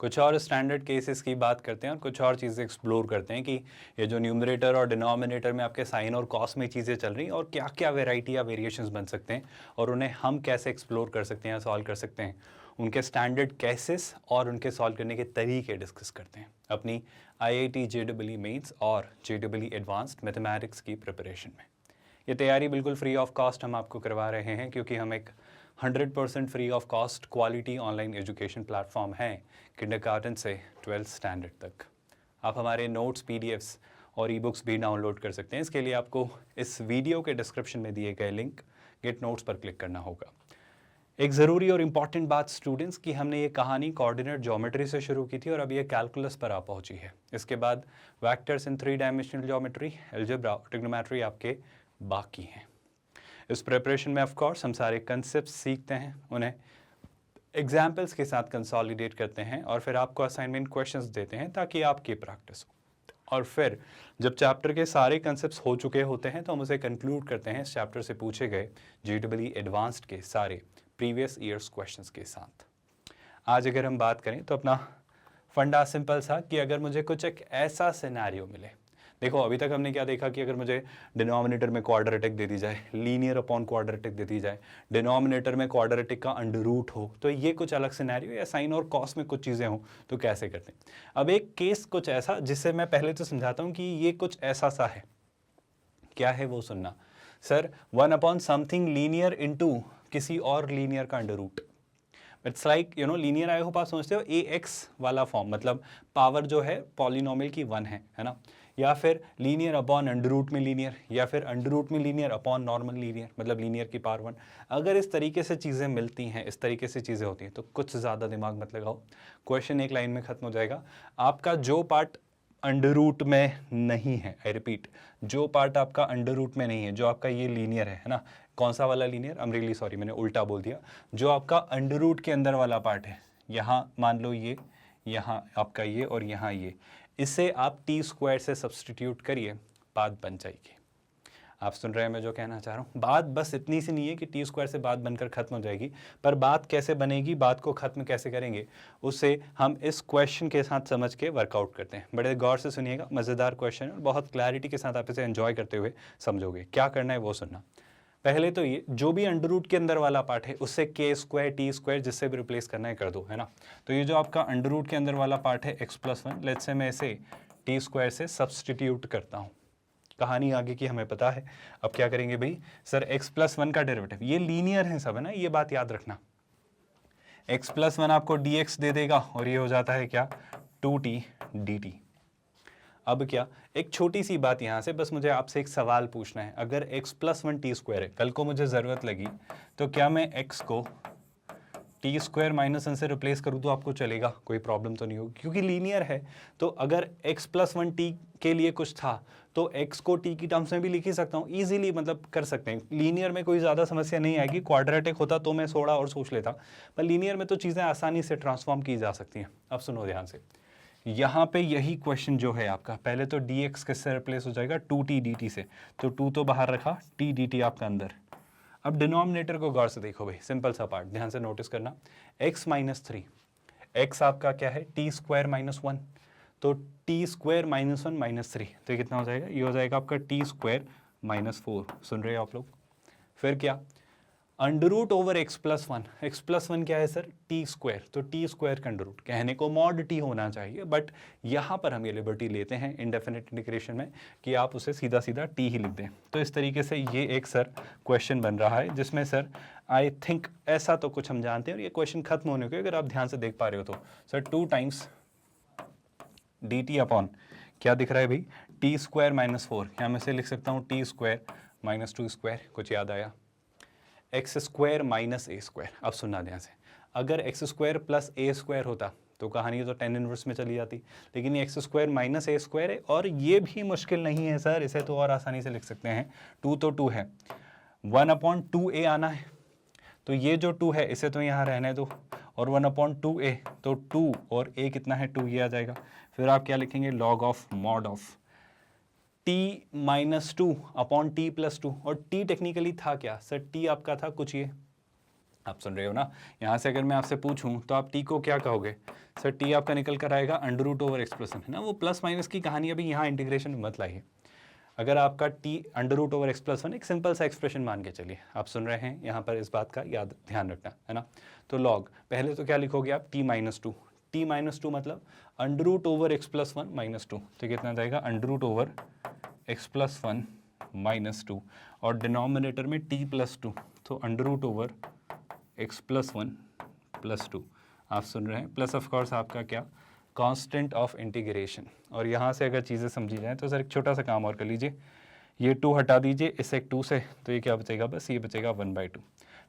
कुछ और standard cases की बात करते हैं और कुछ और चीज़ें एक्सप्लोर करते हैं कि ये जो न्यूमरेटर और डिनोमिनेटर में आपके साइन और कॉस में चीज़ें चल रही हैं और क्या क्या वेराइटी या वेरिएशंस बन सकते हैं और उन्हें हम कैसे एक्सप्लोर कर सकते हैं या सॉल्व कर सकते हैं, उनके स्टैंडर्ड केसेस और उनके सॉल्व करने के तरीके डिस्कस करते हैं अपनी IIT JEE मेंस और JEE एडवांस्ड मैथमेटिक्स की प्रिपरेशन में। ये तैयारी बिल्कुल फ्री ऑफ कॉस्ट हम आपको करवा रहे हैं क्योंकि हम एक 100% free of cost quality online education platform है किंडरगार्टन से 12th स्टैंडर्ड तक। आप हमारे नोट्स, PDFs और ई-बुक्स भी डाउनलोड कर सकते हैं। इसके लिए आपको इस वीडियो के डिस्क्रिप्शन में दिए गए लिंक गेट नोट्स पर क्लिक करना होगा। एक ज़रूरी और इम्पॉर्टेंट बात स्टूडेंट्स कि हमने ये कहानी कोऑर्डिनेट ज्योमेट्री से शुरू की थी और अब ये कैलकुलस पर आ पहुंची है। इसके बाद vectors in 3 dimensional geometry, algebra, trigonometry आपके बाकी हैं। इस प्रिपरेशन में ऑफ कोर्स हम सारे कंसेप्ट सीखते हैं, उन्हें एग्जाम्पल्स के साथ कंसोलिडेट करते हैं और फिर आपको असाइनमेंट क्वेश्चंस देते हैं ताकि आपकी प्रैक्टिस हो। और फिर जब चैप्टर के सारे कंसेप्ट्स हो चुके होते हैं तो हम उसे कंक्लूड करते हैं इस चैप्टर से पूछे गए JEE एडवांस्ड के सारे प्रीवियस ईयर्स क्वेश्चंस के साथ। आज अगर हम बात करें तो अपना फंडा सिंपल सा कि अगर मुझे कुछ एक ऐसा सिनेरियो मिले, देखो अभी तक हमने क्या देखा कि अगर मुझे डिनोमिनेटर में क्वाड्रेटिक दे दी जाए, लीनियर अपॉन क्वाड्रेटिक दे दी जाए, डिनोमिनेटर में क्वाड्रेटिक का अंडर रूट हो, तो ये कुछ अलग सिनेरियो, या साइन और कॉस में कुछ चीज़ें हों तो कैसे करते हैं। अब एक केस कुछ ऐसा जिससे मैं पहले तो समझाता हूँ कि ये कुछ ऐसा सा है, क्या है वो सुनना। Sir 1 upon something linear into किसी और लीनियर का under root. It's like linear, I hope आप समझते हो, AX वाला फॉर्म, मतलब पावर जो है पॉलिनोमियल की 1 है ना, या फिर लीनियर अपॉन अंडर रूट में लीनियर, या फिर अंडर रूट में लीनियर अपॉन नॉर्मल लीनियर, मतलब लीनियर की पावर 1। अगर इस तरीके से चीज़ें मिलती हैं, इस तरीके से चीज़ें होती हैं तो कुछ ज़्यादा दिमाग मत लगाओ, क्वेश्चन एक लाइन में ख़त्म हो जाएगा। आपका जो पार्ट अंडर रूट में नहीं है, आई रिपीट, जो पार्ट आपका अंडर रूट में नहीं है, जो आपका ये लीनियर है ना, कौन सा वाला linear, I am really sorry मैंने उल्टा बोल दिया, जो आपका अंडर रूट के अंदर वाला पार्ट है, यहाँ मान लो ये, यहाँ आपका ये और यहाँ ये, इसे आप t² से सब्सटीट्यूट करिए, बात बन जाएगी। आप सुन रहे हैं मैं जो कहना चाह रहा हूँ। बात बस इतनी सी नहीं है कि t² से बात बनकर ख़त्म हो जाएगी, पर बात कैसे बनेगी, बात को ख़त्म कैसे करेंगे, उसे हम इस क्वेश्चन के साथ समझ के वर्कआउट करते हैं। बड़े गौर से सुनिएगा, मज़ेदार क्वेश्चन है और बहुत क्लैरिटी के साथ आप इसे एंजॉय करते हुए समझोगे। क्या करना है वो सुनना। पहले तो ये जो भी अंडर रूट के अंदर वाला पार्ट है उससे k² t² जिससे भी रिप्लेस करना है कर दो, है ना। तो ये जो आपका अंडर रूट के अंदर वाला पार्ट है x+1, लेट्स से मैं इसे t² से सब्सटीट्यूट करता हूँ। कहानी आगे की हमें पता है। अब क्या करेंगे भाई, सर x+1 का डेरिवेटिव, ये लीनियर है सब, है ना, ये बात याद रखना। x+1 आपको dx दे देगा और ये हो जाता है क्या, 2t dt। अब क्या, एक छोटी सी बात यहाँ से, बस मुझे आपसे एक सवाल पूछना है। अगर x+1 t² है, कल को मुझे ज़रूरत लगी तो क्या मैं x को t² -1 से रिप्लेस करूँ तो आपको चलेगा, कोई प्रॉब्लम तो नहीं होगी क्योंकि लीनियर है। तो अगर x+1 t के लिए कुछ था तो x को t की टर्म्स में भी लिख ही सकता हूँ ईजिली, मतलब कर सकते हैं। लीनियर में कोई ज़्यादा समस्या नहीं आएगी, क्वाड्रेटिक होता तो मैं थोड़ा और सोच लेता, पर लीनियर में तो चीज़ें आसानी से ट्रांसफॉर्म की जा सकती हैं। अब सुनो ध्यान से, यहाँ पे यही क्वेश्चन जो है आपका, पहले तो dx किससे रिप्लेस हो जाएगा, 2t dt से, तो 2 तो बाहर रखा, t dt आपका अंदर। अब डिनोमिनेटर को गौर से देखो भाई, सिंपल सा पार्ट ध्यान से नोटिस करना, x - 3, x आपका क्या है, t² -1, तो t² -1 - 3, तो ये कितना हो जाएगा, ये हो जाएगा आपका t² -4। सुन रहे हो आप लोग। फिर क्या, under root over x+1, x+1 क्या है सर, t², तो t² का अंडर रूट, कहने को मॉड t होना चाहिए, बट यहाँ पर हम ये लिबर्टी लेते हैं इंडेफिनिट इंटीग्रेशन में कि आप उसे सीधा सीधा t ही लिख दें। तो इस तरीके से ये एक सर क्वेश्चन बन रहा है जिसमें सर आई थिंक ऐसा तो कुछ हम जानते हैं, और ये क्वेश्चन खत्म होने के अगर आप ध्यान से देख पा रहे हो तो सर 2 टाइम्स dt अपॉन क्या दिख रहा है भाई, t² -4, या मैं से लिख सकता हूँ t² -2², कुछ याद आया, x² - a²। अब सुनना ध्यान से, अगर x² + a² होता तो कहानी तो tan इनवर्स में चली जाती, लेकिन ये x² - a² है और ये भी मुश्किल नहीं है सर, इसे तो और आसानी से लिख सकते हैं। 2 तो 2 है, 1/2a आना है, तो ये जो 2 है इसे तो यहाँ रहने दो, और 1/2a, तो 2 और a कितना है, 2, ये आ जाएगा। फिर आप क्या लिखेंगे, log of mod of t - 2 upon t + 2, और t टेक्निकली था क्या सर, t आपका था कुछ ये, आप सुन रहे हो ना, यहाँ से अगर मैं आपसे पूछूं तो आप टी को क्या कहोगे? सर टी आपका निकल कर आएगा अंडर रूट ओवर एक्सप्रेशन, है ना। वो प्लस माइनस की कहानी अभी यहाँ इंटीग्रेशन में मत लाइए। अगर आपका t under root over x plus one एक सिंपल सा एक्सप्रेशन मान के चलिए, आप सुन रहे हैं यहाँ पर, इस बात का याद ध्यान रखना, है ना। तो लॉग पहले तो क्या लिखोगे आप? T minus two. T minus two मतलब under root over x plus one minus two, तो कितना जाएगा? Under root over x plus one minus two, और डिनोमिनेटर में टी प्लस टू, तो under root over x plus one plus two. आप सुन रहे हैं, प्लस ऑफ कोर्स आपका क्या? Constant of integration. और यहाँ से अगर चीज़ें समझी जाएँ तो सर एक छोटा सा काम और कर लीजिए, ये टू हटा दीजिए इस एक टू से, तो ये क्या बचेगा? बस ये बचेगा 1/2।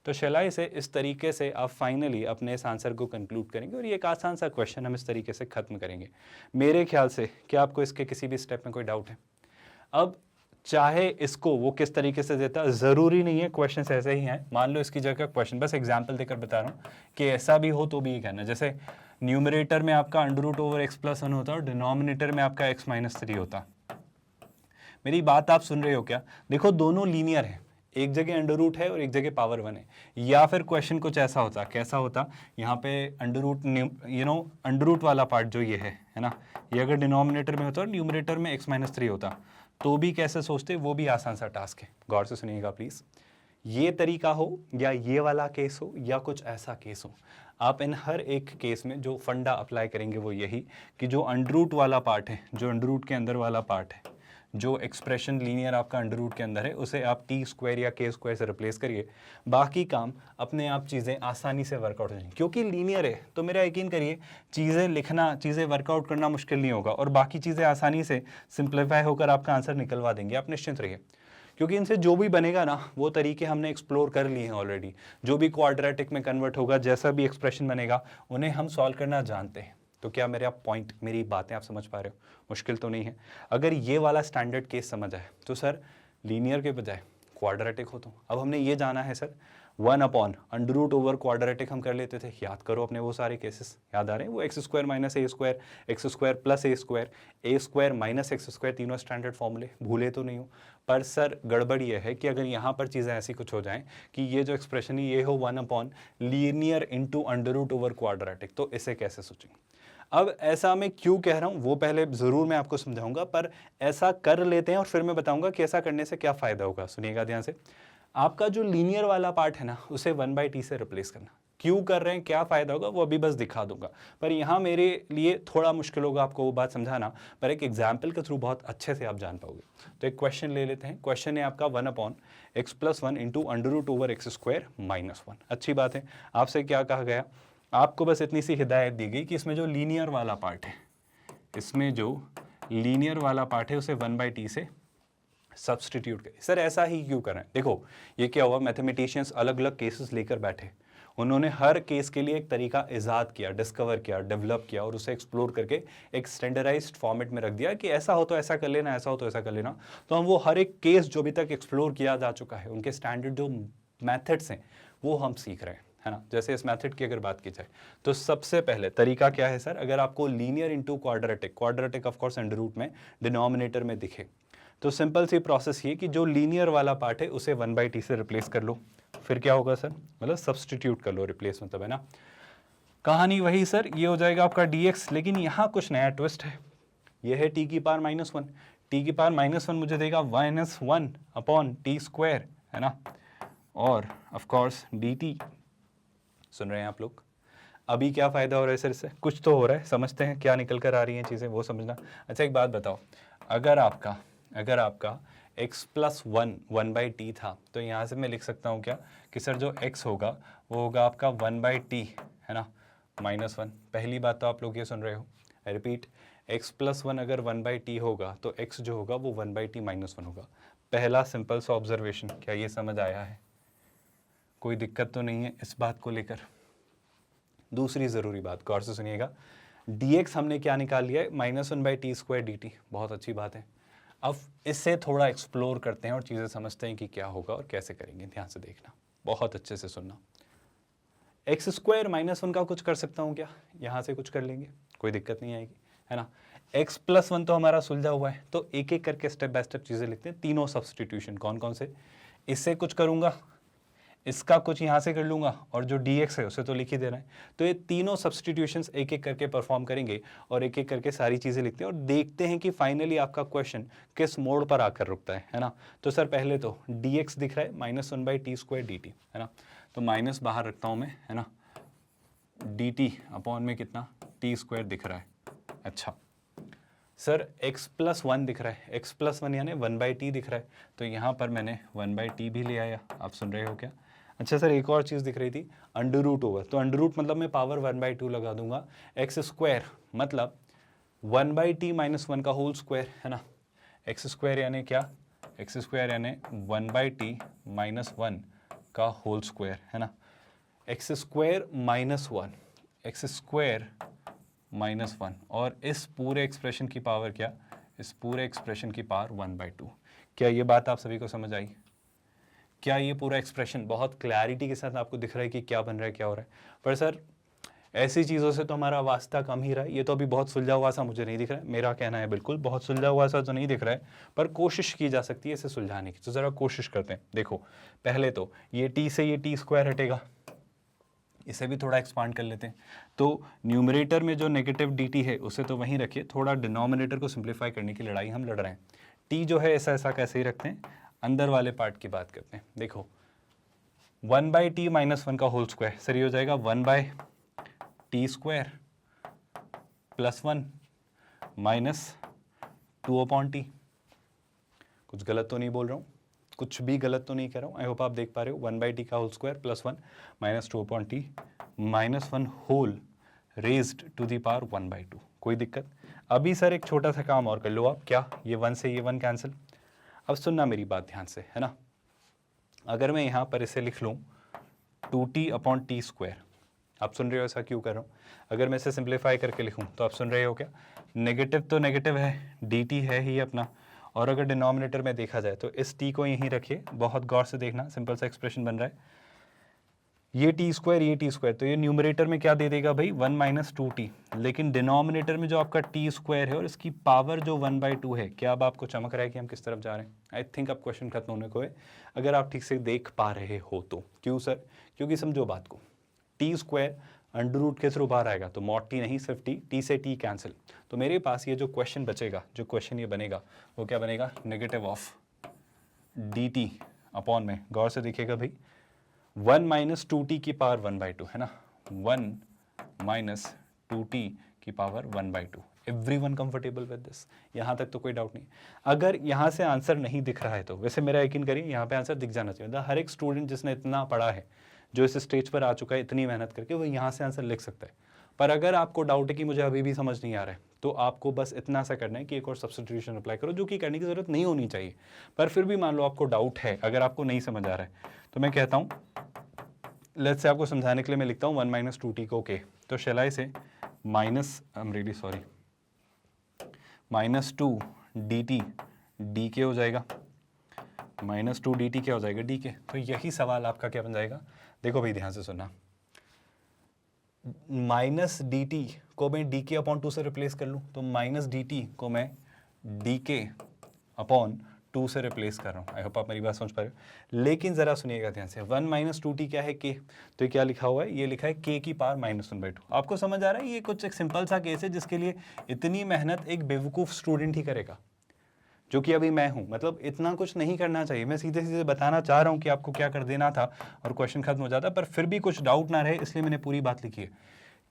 तो शैलाई से इस तरीके से आप फाइनली अपने इस आंसर को कंक्लूड करेंगे, और ये एक आसान सा क्वेश्चन हम इस तरीके से ख़त्म करेंगे मेरे ख्याल से। क्या आपको इसके किसी भी स्टेप में कोई डाउट है? अब चाहे इसको वो किस तरीके से देता, ज़रूरी नहीं है क्वेश्चन ऐसे ही हैं। मान लो इसकी जगह क्वेश्चन, बस एग्जाम्पल देकर बता रहा हूँ कि ऐसा भी हो तो भी ये कहना, जैसे न्यूमरेटर में आपका under root over x plus one होता और डिनोमिनेटर में आपका एक्स माइनस थ्री होता। मेरी बात आप सुन रहे हो क्या? देखो दोनों लीनियर है, एक जगह अंडर रूट है और एक जगह पावर वन है। या फिर क्वेश्चन कुछ ऐसा होता, कैसा होता, यहाँ पे अंडर रूट अंडर रूट वाला पार्ट जो ये है ना, ये अगर डिनोमिनेटर में होता और न्यूमरेटर में एक्स माइनस थ्री होता तो भी कैसे सोचते, वो भी आसान सा टास्क है। गौर से सुनिएगा प्लीज़। ये तरीका हो या ये वाला केस हो या कुछ ऐसा केस हो, आप इन हर एक केस में जो फंडा अप्लाई करेंगे वो यही कि जो अंडर रूट वाला पार्ट है, जो अंडर रूट के अंदर वाला पार्ट है, जो एक्सप्रेशन लीनियर आपका अंडर रूट के अंदर है, उसे आप टी स्क्वायर या के स्क्वायर से रिप्लेस करिए। बाकी काम अपने आप चीज़ें आसानी से वर्कआउट हो जाएंगी, क्योंकि लीनियर है तो मेरा यकीन करिए चीज़ें लिखना, चीज़ें वर्कआउट करना मुश्किल नहीं होगा, और बाकी चीज़ें आसानी से सिंप्लीफाई होकर आपका आंसर निकलवा देंगे। आप निश्चिंत रहिए, क्योंकि इनसे जो भी बनेगा ना, वो तरीके हमने एक्सप्लोर कर लिए हैं ऑलरेडी। जो भी क्वाड्रेटिक में कन्वर्ट होगा, जैसा भी एक्सप्रेशन बनेगा, उन्हें हम सॉल्व करना जानते हैं। तो क्या मेरा पॉइंट, मेरी बातें आप समझ पा रहे हो? मुश्किल तो नहीं है। अगर ये वाला स्टैंडर्ड केस समझ आए तो सर लीनियर के बजाय क्वाड्रेटिक हो, तो अब हमने ये जाना है sir 1 upon under root over quadratic हम कर लेते थे। याद करो अपने वो सारे केसेस, याद आ रहे हैं? वो एक्स स्क्वायर माइनस ए स्क्वायर, एक्स स्क्वायर प्लस ए स्क्वायर माइनस एक्स स्क्वायर, तीनों स्टैंडर्ड फॉर्मूले भूले तो नहीं हो। पर सर गड़बड़ ये है कि अगर यहाँ पर चीज़ें ऐसी कुछ हो जाएं कि ये जो एक्सप्रेशन है ये हो 1 upon linear into under root over quadratic, तो इसे कैसे सोचेंगे? अब ऐसा मैं क्यों कह रहा हूँ वो पहले ज़रूर मैं आपको समझाऊंगा, पर ऐसा कर लेते हैं और फिर मैं बताऊंगा कि ऐसा करने से क्या फ़ायदा होगा। सुनिएगा ध्यान से। आपका जो लीनियर वाला पार्ट है ना, उसे 1/t से रिप्लेस करना। क्यों कर रहे हैं, क्या फ़ायदा होगा, वो अभी बस दिखा दूंगा। पर यहाँ मेरे लिए थोड़ा मुश्किल होगा आपको वो बात समझाना, पर एक एग्जाम्पल के थ्रू बहुत अच्छे से आप जान पाओगे। तो एक क्वेश्चन ले लेते हैं। क्वेश्चन है आपका 1 upon x plus one into under root over x square minus one. अच्छी बात है। आपसे क्या कहा गया? आपको बस इतनी सी हिदायत दी गई कि इसमें जो लीनियर वाला पार्ट है, इसमें जो लीनियर वाला पार्ट है उसे 1/t से सब्सटीट्यूट करें। सर ऐसा ही क्यों करें? देखो ये क्या हुआ, मैथमेटिशियंस अलग अलग केसेस लेकर बैठे, उन्होंने हर केस के लिए एक तरीका इजाद किया, डिस्कवर किया, डेवलप किया, और उसे एक्सप्लोर करके एक स्टैंडर्डाइज्ड फॉर्मेट में रख दिया कि ऐसा हो तो ऐसा कर लेना, ऐसा हो तो ऐसा कर लेना। तो हम वो हर एक केस जो अभी तक एक्सप्लोर किया जा चुका है, उनके स्टैंडर्ड जो मैथड्स हैं वो हम सीख रहे हैं, है ना। जैसे इस मेथड की अगर बात की जाए तो सबसे पहले तरीका क्या है सर, अगर आपको linear into quadratic of course under root में डिनोमिनेटर में दिखे, तो सिंपल सी प्रोसेस ये कि जो लीनियर वाला पार्ट है उसे 1/t से रिप्लेस कर लो। फिर क्या होगा सर, मतलब सब्सटीट्यूट कर लो, रिप्लेस मतलब, है ना। कहानी वही सर, ये हो जाएगा आपका dx, लेकिन यहाँ कुछ नया ट्विस्ट है। ये है t की पावर माइनस वन। टी की पावर माइनस वन मुझे देगा -1 अपॉन टी स्क्वायर, है ना, और ऑफ कोर्स dt। सुन रहे हैं आप लोग? अभी क्या फ़ायदा हो रहा है सर इससे? कुछ तो हो रहा है, समझते हैं क्या निकल कर आ रही हैं चीज़ें, वो समझना। अच्छा एक बात बताओ, अगर आपका x प्लस वन 1/t था, तो यहाँ से मैं लिख सकता हूँ क्या कि सर जो x होगा वो होगा आपका 1/t, है ना, -1। पहली बात तो आप लोग ये सुन रहे हो, रिपीट, x प्लस वन अगर 1/t होगा तो x जो होगा वो 1/t -1 होगा। पहला सिंपल सा ऑब्जर्वेशन, क्या ये समझ आया है? कोई दिक्कत तो नहीं है इस बात को लेकर? दूसरी ज़रूरी बात, गौर से सुनिएगा, dx हमने क्या निकाल लिया है, -1/t स्क्वायर dt। बहुत अच्छी बात है। अब इससे थोड़ा एक्सप्लोर करते हैं और चीज़ें समझते हैं कि क्या होगा और कैसे करेंगे। ध्यान से देखना, बहुत अच्छे से सुनना। एक्स स्क्वायर -1 का कुछ कर सकता हूँ क्या? यहाँ से कुछ कर लेंगे, कोई दिक्कत नहीं आएगी, है ना। x प्लस वन तो हमारा सुलझा हुआ है, तो एक एक करके स्टेप बाय स्टेप चीज़ें लिखते हैं। तीनों सब्सटीट्यूशन कौन कौन से? इससे कुछ करूँगा, इसका कुछ यहाँ से कर लूँगा और जो dx है उसे तो लिख ही देना है। तो ये तीनों सब्सटीट्यूशंस एक एक करके परफॉर्म करेंगे और एक एक करके सारी चीज़ें लिखते हैं और देखते हैं कि फाइनली आपका क्वेश्चन किस मोड पर आकर रुकता है ना। तो सर पहले तो dx दिख रहा है -1/t² dt, है ना। तो माइनस बाहर रखता हूँ मैं, है ना। dt अपॉन में कितना t² दिख रहा है। अच्छा सर x+1 दिख रहा है, x+1 यानी 1/t दिख रहा है, तो यहाँ पर मैंने 1/t भी ले आया। आप सुन रहे हो क्या? अच्छा सर एक और चीज़ दिख रही थी √, तो √ मतलब मैं पावर 1/2 लगा दूंगा, x² मतलब 1/t - 1 का होल स्क्वायर, है ना। x² यानी क्या? x² यानी 1/t - 1 का होल स्क्वायर, है ना। x² - 1 x² -1 और इस पूरे एक्सप्रेशन की पावर क्या? इस पूरे एक्सप्रेशन की पावर 1/2। क्या ये बात आप सभी को समझ आई? क्या ये पूरा एक्सप्रेशन बहुत क्लैरिटी के साथ आपको दिख रहा है कि क्या बन रहा है, क्या हो रहा है? पर सर ऐसी चीज़ों से तो हमारा वास्ता कम ही रहा है। ये तो अभी बहुत सुलझा हुआ सा मुझे नहीं दिख रहा है, मेरा कहना है बिल्कुल बहुत सुलझा हुआ सा तो नहीं दिख रहा है, पर कोशिश की जा सकती है इसे सुलझाने की। तो ज़रा कोशिश करते हैं। देखो पहले तो ये t से ये t² हटेगा, इसे भी थोड़ा एक्सपांड कर लेते हैं। तो न्यूमरेटर में जो नेगेटिव dt है उसे तो वहीं रखिए, थोड़ा डिनोमिनेटर को सिंप्लीफाई करने की लड़ाई हम लड़ रहे हैं। t जो है ऐसा ऐसा कैसे ही रखते हैं, अंदर वाले पार्ट की बात करते हैं। देखो 1/t - 1 का होल स्क्वायर, सर ये हो जाएगा 1/t² +1 -2/t। कुछ गलत तो नहीं बोल रहा हूँ, कुछ भी गलत तो नहीं कह रहा हूँ। आई होप आप देख पा रहे हो। 1/t का whole square +1 -2/t -1 whole raised to the power 1/2। कोई दिक्कत? अभी सर एक छोटा सा काम और कर लो आप। क्या? ये 1 से ये 1 कैंसिल। अब सुनना मेरी बात ध्यान से, है ना। अगर मैं यहाँ पर इसे लिख लूँ 2t/t², आप सुन रहे हो ऐसा क्यों कर रहा हूँ? अगर मैं इसे सिंप्लीफाई करके लिखूँ तो आप सुन रहे हो क्या? नेगेटिव तो नेगेटिव है, dt है ही अपना, और अगर डिनोमिनेटर में देखा जाए तो इस t को यहीं रखिए। बहुत गौर से देखना, सिंपल सा एक्सप्रेशन बन रहा है, ये t², ये t², तो ये न्यूमरेटर में क्या दे देगा भाई 1 - 2t, लेकिन डिनोमिनेटर में जो आपका t² है और इसकी पावर जो 1/2 है। क्या अब आपको चमक रहा है कि हम किस तरफ जा रहे हैं? आई थिंक अब क्वेश्चन खत्म होने को है, अगर आप ठीक से देख पा रहे हो तो। क्यों सर? क्योंकि समझो बात को, t² √ के थ्रू बाहर आएगा तो mod t नहीं, सिर्फ t से t कैंसिल। तो मेरे पास ये जो क्वेश्चन बचेगा, जो क्वेश्चन ये बनेगा वो क्या बनेगा? नेगेटिव ऑफ dt अपॉन में, गौर से देखिएगा भाई, 1 - 2t की पावर 1/2, है ना। 1 - 2t की power 1/2। Everyone comfortable with this? यहाँ तक तो कोई डाउट नहीं। अगर यहाँ से आंसर नहीं दिख रहा है तो वैसे मेरा यकीन करिए यहाँ पे आंसर दिख जाना चाहिए। हर एक स्टूडेंट जिसने इतना पढ़ा है, जो इस स्टेज पर आ चुका है इतनी मेहनत करके, वो यहाँ से आंसर लिख सकता है। पर अगर आपको डाउट है कि मुझे अभी भी समझ नहीं आ रहा है, तो आपको बस इतना सा करना है कि एक और सब्स्टिट्यूशन अप्लाई करो, जो कि करने की ज़रूरत नहीं होनी चाहिए। पर फिर भी मान लो आपको डाउट है, अगर आपको नहीं समझ आ रहा है, तो मैं कहता हूँ, लेट्स से आपको समझाने के लिए मैं लिखता हूँ 1 - 2t को के, तो शैल आई से -2 dt dk हो जाएगा, -2 dt क्या हो जाएगा? dk। तो यही सवाल आपका क्या बन जाएगा? देखो भाई ध्यान से सुनना, -dt को मैं dk/2 से रिप्लेस कर लूँ, तो -dt को मैं dk/2 से रिप्लेस कर रहा हूँ। आई होप आप मेरी बात समझ पा रहे हो। लेकिन ज़रा सुनिएगा ध्यान से, 1 - 2t क्या है? k। तो ये क्या लिखा हुआ है? ये लिखा है k की पावर -1/2। आपको समझ आ रहा है? ये कुछ एक सिंपल सा केस है जिसके लिए इतनी मेहनत एक बेवकूफ़ स्टूडेंट ही करेगा, जो कि अभी मैं हूँ। मतलब इतना कुछ नहीं करना चाहिए। मैं सीधे सीधे बताना चाह रहा हूँ कि आपको क्या कर देना था और क्वेश्चन खत्म हो जाता, पर फिर भी कुछ डाउट ना रहे इसलिए मैंने पूरी बात लिखी है।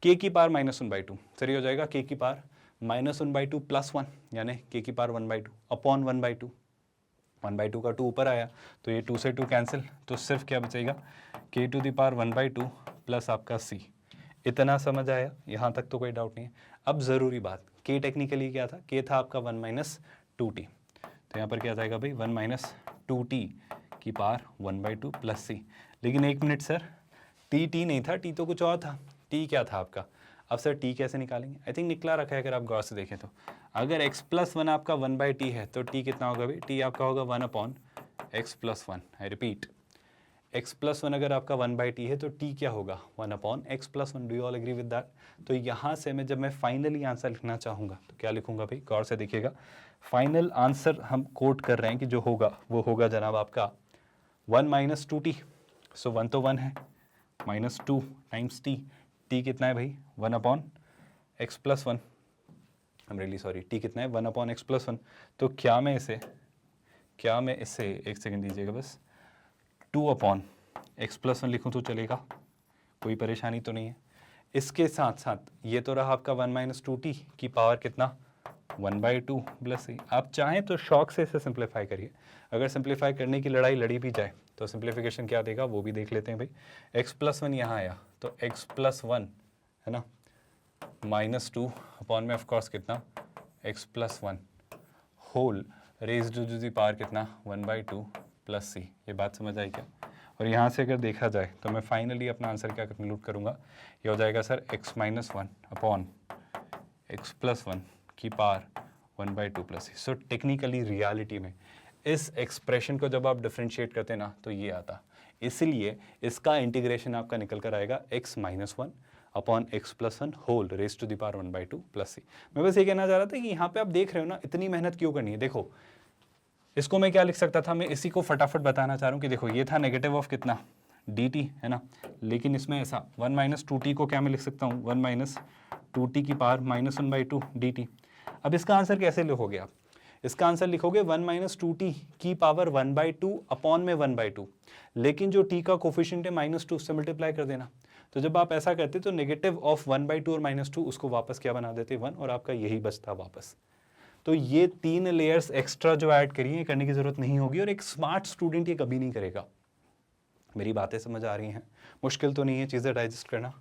k की पावर -1/2, सर ये हो जाएगा k की पावर -1/2 +1, यानी k की पावर 1/2 अपॉन 1/2। 1/2 का 2 ऊपर आया तो ये 2 से 2 कैंसिल, तो सिर्फ क्या बचेगा? k⁻² 1/2 प्लस आपका c। इतना समझ आया? यहाँ तक तो कोई डाउट नहीं है। अब ज़रूरी बात, k टेक्निकली क्या था? k था आपका 1 - 2t, तो यहाँ पर क्या जाएगा भाई 1 - 2t की पावर 1/2 प्लस c। लेकिन एक मिनट सर, t नहीं था, t तो कुछ और था। t क्या था आपका? अब सर t कैसे निकालेंगे? आई थिंक निकला रखा है अगर आप गौर से देखें तो। अगर x+1 आपका 1/t है तो t कितना होगा भाई? t आपका होगा 1/x+1। आई रिपीट, x+1 अगर आपका 1/t है तो t क्या होगा? 1/x+1। Do you all agree with that? तो यहाँ से मैं जब मैं फाइनली आंसर लिखना चाहूँगा तो क्या लिखूँगा भाई? गौर से देखिएगा, फाइनल आंसर हम कोट कर रहे हैं कि जो होगा वो होगा जनाब आपका 1 - 2t। सो 1 तो 1 है, -2 टाइम्स टी, टी कितना है भाई 1/x+1, I am really sorry, T कितना है 1/x+1। तो क्या मैं इसे एक सेकंड दीजिएगा बस, 2/x+1 लिखूँ तो चलेगा, कोई परेशानी तो नहीं है। इसके साथ साथ ये तो रहा आपका 1 - 2t की पावर कितना 1/2 + c। आप चाहें तो शौक से इसे सिंप्लीफाई करिए, अगर सिंप्लीफाई करने की लड़ाई लड़ी भी जाए तो सिंप्लीफिकेशन क्या देगा वो भी देख लेते हैं भाई। x+1 यहाँ आया तो x+1 है ना, -2 अपॉन में ऑफकोर्स कितना x+1 whole raised to the power कितना 1/2 + c। ये बात समझ आई क्या? और यहाँ से अगर देखा जाए तो मैं फाइनली अपना आंसर क्या कंक्लूड करूँगा, ये हो जाएगा सर x-1 अपॉन x+1 की power 1/2 + c। So technically reality में इस एक्सप्रेशन को जब आप डिफ्रेंशिएट करते हैं ना तो ये आता, इसलिए इसका इंटीग्रेशन आपका निकल कर आएगा x-1 upon x+1 whole raised to the power 1/2 + c। मैं बस ये कहना चाह रहा था कि यहाँ पे आप देख रहे हो ना इतनी मेहनत क्यों करनी है। देखो इसको मैं क्या लिख सकता था, मैं इसी को फटाफट बताना चाह रहा हूँ कि देखो ये था नेगेटिव ऑफ कितना dt है ना, लेकिन इसमें ऐसा 1 - 2t को क्या मैं लिख सकता हूँ 1 - 2t की पावर -1/2 dt। अब इसका आंसर कैसे लिखोगे आप, इसका आंसर लिखोगे 1 - 2t की पावर 1/2 अपॉन में 1/2, लेकिन जो t का कोफिशिएंट है -2 उससे मल्टीप्लाई कर देना। तो जब आप ऐसा करते तो नेगेटिव ऑफ 1/2 और -2 उसको वापस क्या बना देते 1, और आपका यही बचता वापस। तो ये 3 लेयर्स एक्स्ट्रा जो ऐड करिए करने की जरूरत नहीं होगी, और एक स्मार्ट स्टूडेंट ये कभी नहीं करेगा। मेरी बातें समझ आ रही हैं? मुश्किल तो नहीं है चीज़ें डाइजेस्ट करना।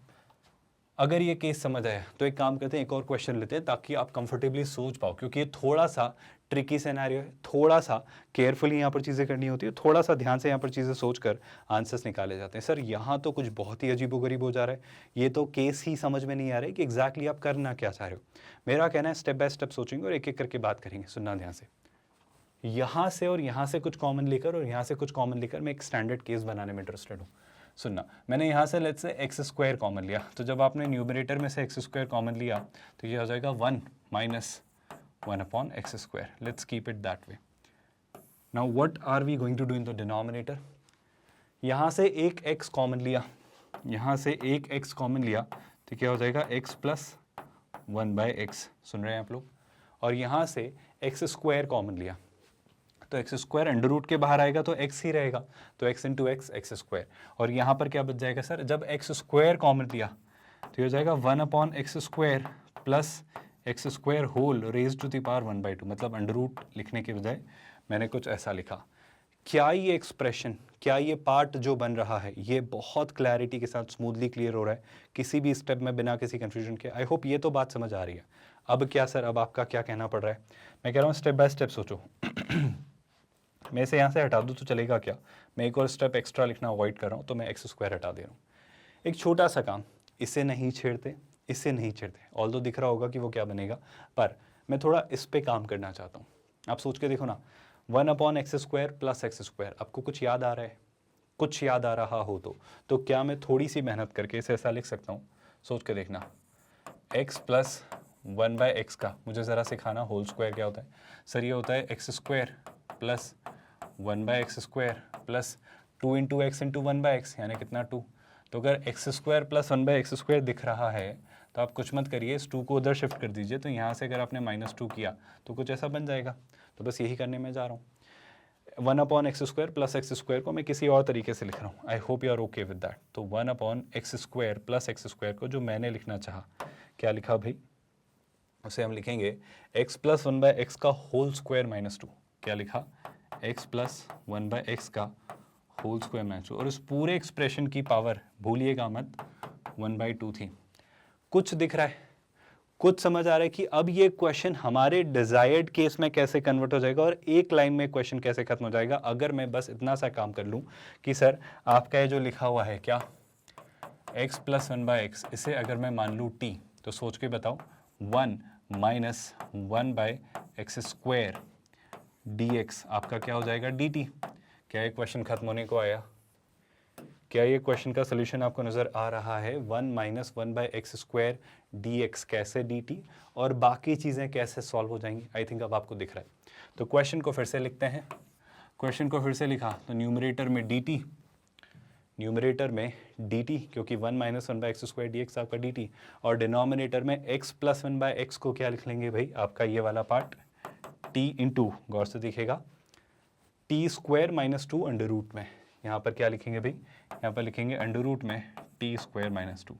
अगर ये केस समझ आया तो एक काम करते हैं, एक और क्वेश्चन लेते हैं ताकि आप कंफर्टेबली सोच पाओ, क्योंकि ये थोड़ा सा ट्रिकी सिनेरियो है, थोड़ा सा केयरफुली यहाँ पर चीज़ें करनी होती है, थोड़ा सा ध्यान से यहाँ पर चीज़ें सोचकर आंसर्स निकाले जाते हैं। सर यहाँ तो कुछ बहुत ही अजीबोगरीब हो जा रहा है, ये तो केस ही समझ में नहीं आ रहा है कि एग्जैक्टली आप करना क्या चाह रहे हो। मेरा कहना है स्टेप बाय स्टेप सोचेंगे और एक एक करके बात करेंगे। सुनना ध्यान से, यहाँ से और यहाँ से कुछ कॉमन लेकर और यहाँ से कुछ कॉमन लेकर मैं एक स्टैंडर्ड केस बनाने में इंटरेस्टेड हूँ। सुनना, मैंने यहाँ से लेट्स से x² कॉमन लिया, तो जब आपने न्यूमरेटर में से x² कॉमन लिया तो ये हो जाएगा 1 - 1/x²। Let's keep it that way. Now what are we going to do in the denominator, यहाँ से एक x कॉमन लिया, यहाँ से एक x कॉमन लिया तो क्या हो जाएगा x + 1/x, सुन रहे हैं आप लोग, और यहाँ से x² कॉमन लिया तो x² अंडर रूट के बाहर आएगा तो x ही रहेगा, तो x × x x², और यहाँ पर क्या बच जाएगा सर, जब x² कॉमन लिया तो ये हो जाएगा 1/x² plus x² whole raised to the power 1/2, मतलब अंडर रूट लिखने के बजाय मैंने कुछ ऐसा लिखा। क्या ये एक्सप्रेशन, क्या ये पार्ट जो बन रहा है ये बहुत क्लैरिटी के साथ स्मूथली क्लियर हो रहा है किसी भी स्टेप में बिना किसी कन्फ्यूजन के? आई होप ये तो बात समझ आ रही है। अब क्या सर, अब आपका क्या कहना पड़ रहा है? मैं कह रहा हूँ स्टेप बाय स्टेप सोचो। मैं इसे यहाँ से हटा दूँ तो चलेगा क्या? मैं एक और स्टेप एक्स्ट्रा लिखना अवॉइड कर रहा हूँ, तो मैं x² हटा दे रहा हूँ। एक छोटा सा काम, इसे नहीं छेड़ते, इससे नहीं छेड़ते, ऑल्दो दिख रहा होगा कि वो क्या बनेगा, पर मैं थोड़ा इस पे काम करना चाहता हूँ। आप सोच के देखो ना, 1/x² प्लस x², आपको कुछ याद आ रहा है? कुछ याद आ रहा हो तो क्या मैं थोड़ी सी मेहनत करके इसे ऐसा लिख सकता हूँ? सोच के देखना, x + 1/x का मुझे ज़रा सिखाना होल स्क्वायर क्या होता है। सर ये होता है x² plus 1/x² plus 2 × x × 1/x, यानी कितना 2। तो अगर x² प्लस 1/x² दिख रहा है तो आप कुछ मत करिए, इस 2 को उधर शिफ्ट कर दीजिए, तो यहाँ से अगर आपने -2 किया तो कुछ ऐसा बन जाएगा। तो बस यही करने में जा रहा हूँ। 1/x² प्लस x² को मैं किसी और तरीके से लिख रहा हूँ। I hope you are okay with that. तो 1/x² प्लस x² को जो मैंने लिखना चाहा, क्या लिखा भाई, उसे हम लिखेंगे x + 1/x का होल स्क्वायर -2। क्या लिखा? x + 1/x का होल स्क्वायर -2, और उस पूरे एक्सप्रेशन की पावर भूलिएगा मत 1/2 थी। कुछ दिख रहा है, कुछ समझ आ रहा है कि अब ये क्वेश्चन हमारे डिजायर्ड केस में कैसे कन्वर्ट हो जाएगा और एक लाइन में क्वेश्चन कैसे खत्म हो जाएगा, अगर मैं बस इतना सा काम कर लूँ कि सर आपका ये जो लिखा हुआ है क्या, x + 1/x, इसे अगर मैं मान लूँ t, तो सोच के बताओ 1 - 1/x² dx आपका क्या हो जाएगा dt। क्या ये क्वेश्चन खत्म होने को आया? क्या ये क्वेश्चन का सोल्यूशन आपको नज़र आ रहा है? 1 - 1/x² dx कैसे dt, और बाकी चीज़ें कैसे सॉल्व हो जाएंगी? आई थिंक अब आपको दिख रहा है। तो क्वेश्चन को फिर से लिखते हैं। क्वेश्चन को फिर से लिखा तो न्यूमरेटर में dt, न्यूमरेटर में dt, क्योंकि 1 minus one by x square D x आपका dt, और डिनोमिनेटर में x plus one by x को क्या लिख लेंगे भाई, आपका ये वाला पार्ट t इंटू, गौर से दिखेगा, t square minus two under root में, यहाँ पर क्या लिखेंगे भाई, यहाँ पर लिखेंगे अंडर रूट में टी स्क्वायर माइनस टू।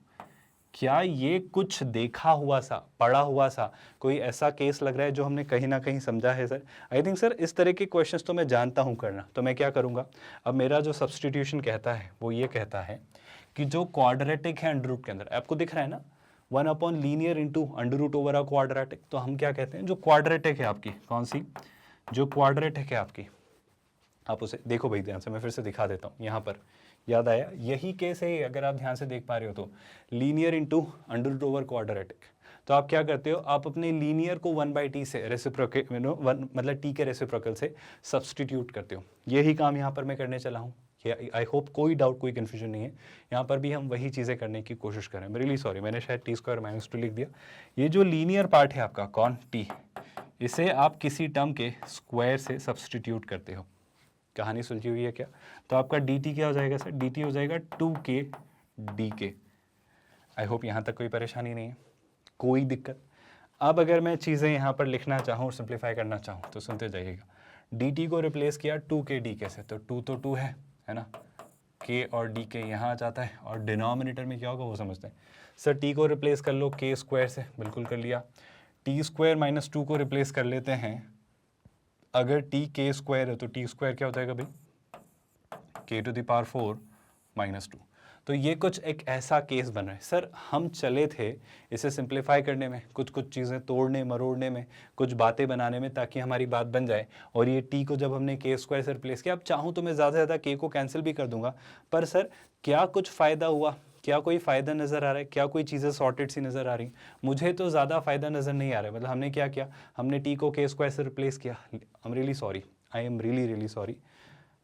क्या ये कुछ देखा हुआ सा, पढ़ा हुआ सा कोई ऐसा केस लग रहा है जो हमने कहीं ना कहीं समझा है सर? आई थिंक सर इस तरह के क्वेश्चंस तो मैं जानता हूँ करना, तो मैं क्या करूँगा, अब मेरा जो सब्सटीट्यूशन कहता है वो ये कहता है कि जो क्वाड्रेटिक है अंडर रूट के अंदर, आपको दिख रहा है ना, 1 upon linear into under root over a quadratic, तो हम क्या कहते हैं, जो क्वाड्रेटिक है आपकी, कौन सी, जो क्वाड्रेटिक है आपकी, आप उसे देखो भाई ध्यान से, मैं फिर से दिखा देता हूँ, यहाँ पर याद आया, यही केस है, अगर आप ध्यान से देख पा रहे हो तो linear into under root over quadratic. तो आप क्या करते हो, आप अपने लीनियर को 1/t से रेसिप्रोकल, मतलब t के रेसिप्रोकल से सब्सटीट्यूट करते हो। यही काम यहाँ पर मैं करने चला हूँ। आई होप कोई डाउट, कोई कन्फ्यूजन नहीं है, यहाँ पर भी हम वही चीज़ें करने की कोशिश करें। रियली सॉरी, मैंने शायद टी स्क्वायर माइनस टू लिख दिया। ये जो लीनियर पार्ट है आपका, कौन, t, इसे आप किसी टर्म के स्क्वायर से सब्सटीट्यूट करते हो। कहानी सुलझी हुई है क्या? तो आपका dt क्या हो जाएगा सर, dt हो जाएगा 2k dk। आई होप यहाँ तक कोई परेशानी नहीं है, कोई दिक्कत। अब अगर मैं चीज़ें यहाँ पर लिखना चाहूँ और सिंप्लीफाई करना चाहूँ तो सुनते जाइएगा। dt को रिप्लेस किया 2k dk से, तो 2 तो 2 है ना, k और dk यहाँ आ जाता है, और डिनोमिनेटर में क्या होगा वो समझते हैं। सर t को रिप्लेस कर लो k स्क्वायर से, बिल्कुल कर लिया। t स्क्वायर माइनस 2 को रिप्लेस कर लेते हैं, अगर t k स्क्वायर है तो t स्क्वायर क्या हो जाएगा भाई, k to the power 4 minus 2। तो ये कुछ एक ऐसा केस बन रहा है। सर हम चले थे इसे सिंप्लीफाई करने में, कुछ कुछ चीज़ें तोड़ने मरोड़ने में, कुछ बातें बनाने में, ताकि हमारी बात बन जाए। और ये t को जब हमने k स्क्वायर से रिप्लेस किया, अब चाहूँ तो मैं ज़्यादा से ज़्यादा k को कैंसिल भी कर दूंगा, पर सर क्या कुछ फ़ायदा हुआ, क्या कोई फ़ायदा नज़र आ रहा है, क्या कोई चीज़ें सॉर्टेड सी नज़र आ रही? मुझे तो ज़्यादा फ़ायदा नज़र नहीं आ रहा है। मतलब हमने क्या किया, हमने t को k स्क्वायर से रिप्लेस किया। I am really sorry, I am really sorry,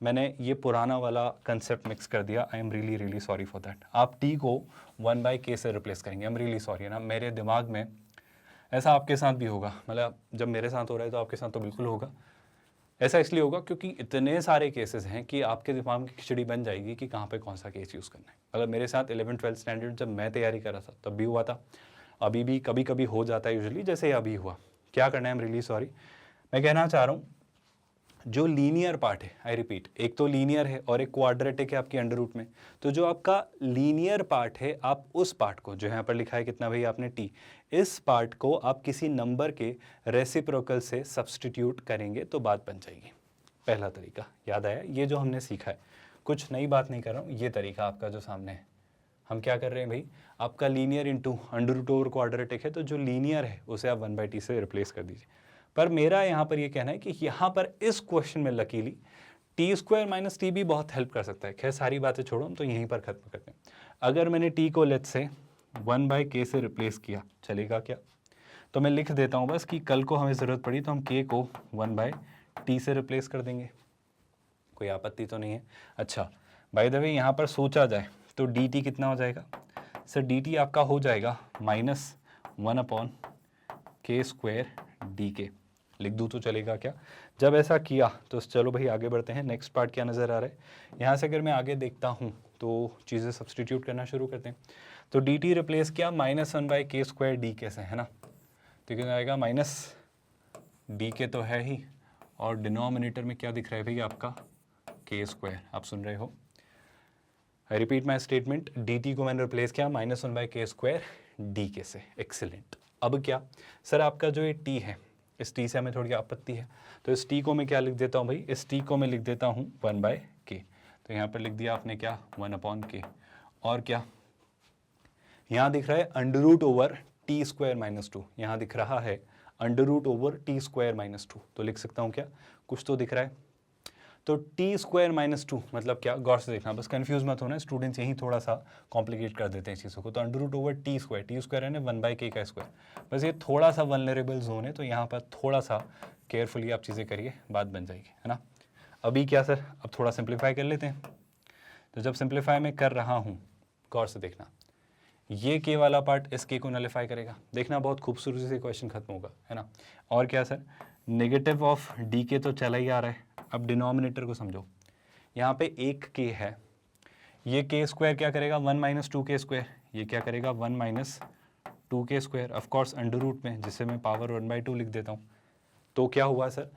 मैंने ये पुराना वाला कंसेप्ट मिक्स कर दिया। I am really sorry for that. आप t को 1/k से रिप्लेस करेंगे। आई एम रियली सॉरी, है ना, मेरे दिमाग में ऐसा आपके साथ भी होगा, मतलब जब मेरे साथ हो रहा है तो आपके साथ तो बिल्कुल होगा। ऐसा इसलिए होगा क्योंकि इतने सारे केसेस हैं कि आपके दिमाग में खिचड़ी बन जाएगी कि कहाँ पे कौन सा केस यूज़ करना है। मतलब मेरे साथ 11th-12th स्टैंडर्ड जब मैं तैयारी कर रहा था तब भी हुआ था, अभी भी कभी कभी हो जाता है, यूजुअली जैसे अभी हुआ। क्या करना है, आई एम रियली सॉरी। मैं कहना चाह रहा हूँ जो लीनियर पार्ट है, आई रिपीट, एक तो लीनियर है और एक क्वाड्रेटिक है आपकी अंडर रूट में। तो जो आपका लीनियर पार्ट है, आप उस पार्ट को, जो यहाँ पर लिखा है कितना भाई आपने t, इस पार्ट को आप किसी नंबर के रेसिप्रोकल से सब्सटीट्यूट करेंगे तो बात बन जाएगी। पहला तरीका याद आया, ये जो हमने सीखा है, कुछ नई बात नहीं कर रहा हूँ, ये तरीका आपका जो सामने है। हम क्या कर रहे हैं भाई, आपका linear into under root over quadratic है, तो जो लीनियर है उसे आप 1/t से रिप्लेस कर दीजिए। पर मेरा यहाँ पर ये कहना है कि यहाँ पर इस क्वेश्चन में luckily T square minus T भी बहुत हेल्प कर सकता है। खैर सारी बातें छोड़ो, हम तो यहीं पर खत्म करते हैं। अगर मैंने टी को लेट से 1/k से रिप्लेस किया, चलेगा क्या? तो मैं लिख देता हूँ बस कि कल को हमें ज़रूरत पड़ी तो हम k को 1/t से रिप्लेस कर देंगे, कोई आपत्ति तो नहीं है। अच्छा, बाय द वे यहाँ पर सोचा जाए तो dt कितना हो जाएगा सर? dt आपका हो जाएगा -1/k स्क्वायर डी। लिख दूँ तो चलेगा क्या? जब ऐसा किया तो चलो भाई आगे बढ़ते हैं। नेक्स्ट पार्ट क्या नज़र आ रहा है यहाँ से? अगर मैं आगे देखता हूँ तो चीज़ें सब्सटीट्यूट करना शुरू करते हैं। तो dt रिप्लेस किया -1/k स्क्वायर डी के से, है ना, तो क्या आएगा -dk तो है ही, और डिनोमिनेटर में क्या दिख रहा है भाई आपका k स्क्वायर। आप सुन रहे हो, I repeat my statement, dt को मैंने रिप्लेस किया -1/k स्क्वायर डी से। एक्सीलेंट। अब क्या सर, आपका जो ये t है, इस t से हमें थोड़ी आपत्ति है, तो इस t को मैं क्या लिख देता हूँ भाई, इस t को मैं लिख देता हूँ 1/k। तो यहाँ पर लिख दिया आपने क्या, 1/k। और क्या यहाँ दिख रहा है under root over t square minus 2, यहाँ दिख रहा है under root over t square minus 2। तो लिख सकता हूँ क्या, कुछ तो दिख रहा है। तो टी स्क्वायर माइनस 2 मतलब क्या, गौर से देखना, बस कंफ्यूज मत होना, स्टूडेंट्स यही थोड़ा सा कॉम्प्लिकेट कर देते हैं चीज़ों को। तो under root over t square है ना 1/k का स्क्वायर, बस ये थोड़ा सा वल्नरेबल जोन है, तो यहाँ पर थोड़ा सा केयरफुली आप चीज़ें करिए, बात बन जाएगी, है ना। अभी क्या सर, अब थोड़ा सिंप्लीफाई कर लेते हैं। तो जब सिंप्लीफाई मैं कर रहा हूँ, गौर से देखना, ये के वाला पार्ट इस के को नलिफाई करेगा। देखना बहुत खूबसूरती से क्वेश्चन खत्म होगा, है ना। और क्या सर, नेगेटिव ऑफ डी के तो चला ही आ रहा है। अब डिनोमिनेटर को समझो, यहाँ पे एक के है, ये के स्क्वायर क्या करेगा 1 माइनस 2k स्क्वायर, ये क्या करेगा 1 minus 2k square, of course under root में जिसे मैं पावर 1/2 लिख देता हूँ। तो क्या हुआ sir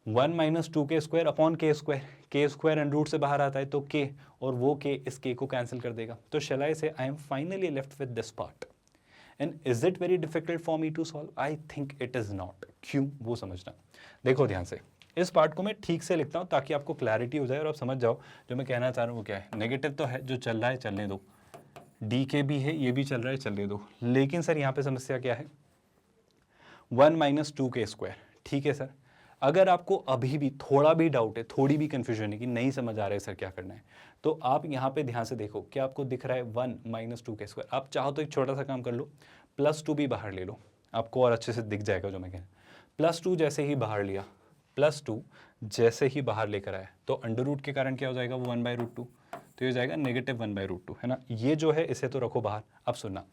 1 minus 2k square upon के स्क्वायर अंडर रूट से बाहर आता है तो k, और वो k इस k को कैंसिल कर देगा। तो shall I say I am finally left with this part and is it very difficult for me to solve? I think it is not. क्यों वो समझना। देखो ध्यान से, इस पार्ट को मैं ठीक से लिखता हूँ ताकि आपको क्लैरिटी हो जाए और आप समझ जाओ जो मैं कहना चाह रहा हूँ वो क्या है। नेगेटिव तो है, जो चल रहा है चलने दो, डी के भी है, ये भी चल रहा है चलने दो, लेकिन सर यहाँ पे समस्या क्या है 1 माइनस 2k स्क्वायर। ठीक है सर, अगर आपको अभी भी थोड़ा भी डाउट है, थोड़ी भी कंफ्यूजन है कि नहीं समझ आ रहा है सर क्या करना है, तो आप यहाँ पे ध्यान से देखो क्या आपको दिख रहा है 1 माइनस 2k स्क्वायर। आप चाहो तो एक छोटा सा काम कर लो, +2 भी बाहर ले लो, आपको और अच्छे से दिख जाएगा जो मैं कह रहा हूँ। +2 जैसे ही बाहर लिया, +2 जैसे ही बाहर लेकर आया तो अंडर रूट के कारण क्या हो जाएगा वो 1/√2, तो ये हो जाएगा -1/√2, है ना। ये जो है इसे तो रखो बाहर। अब सुनना,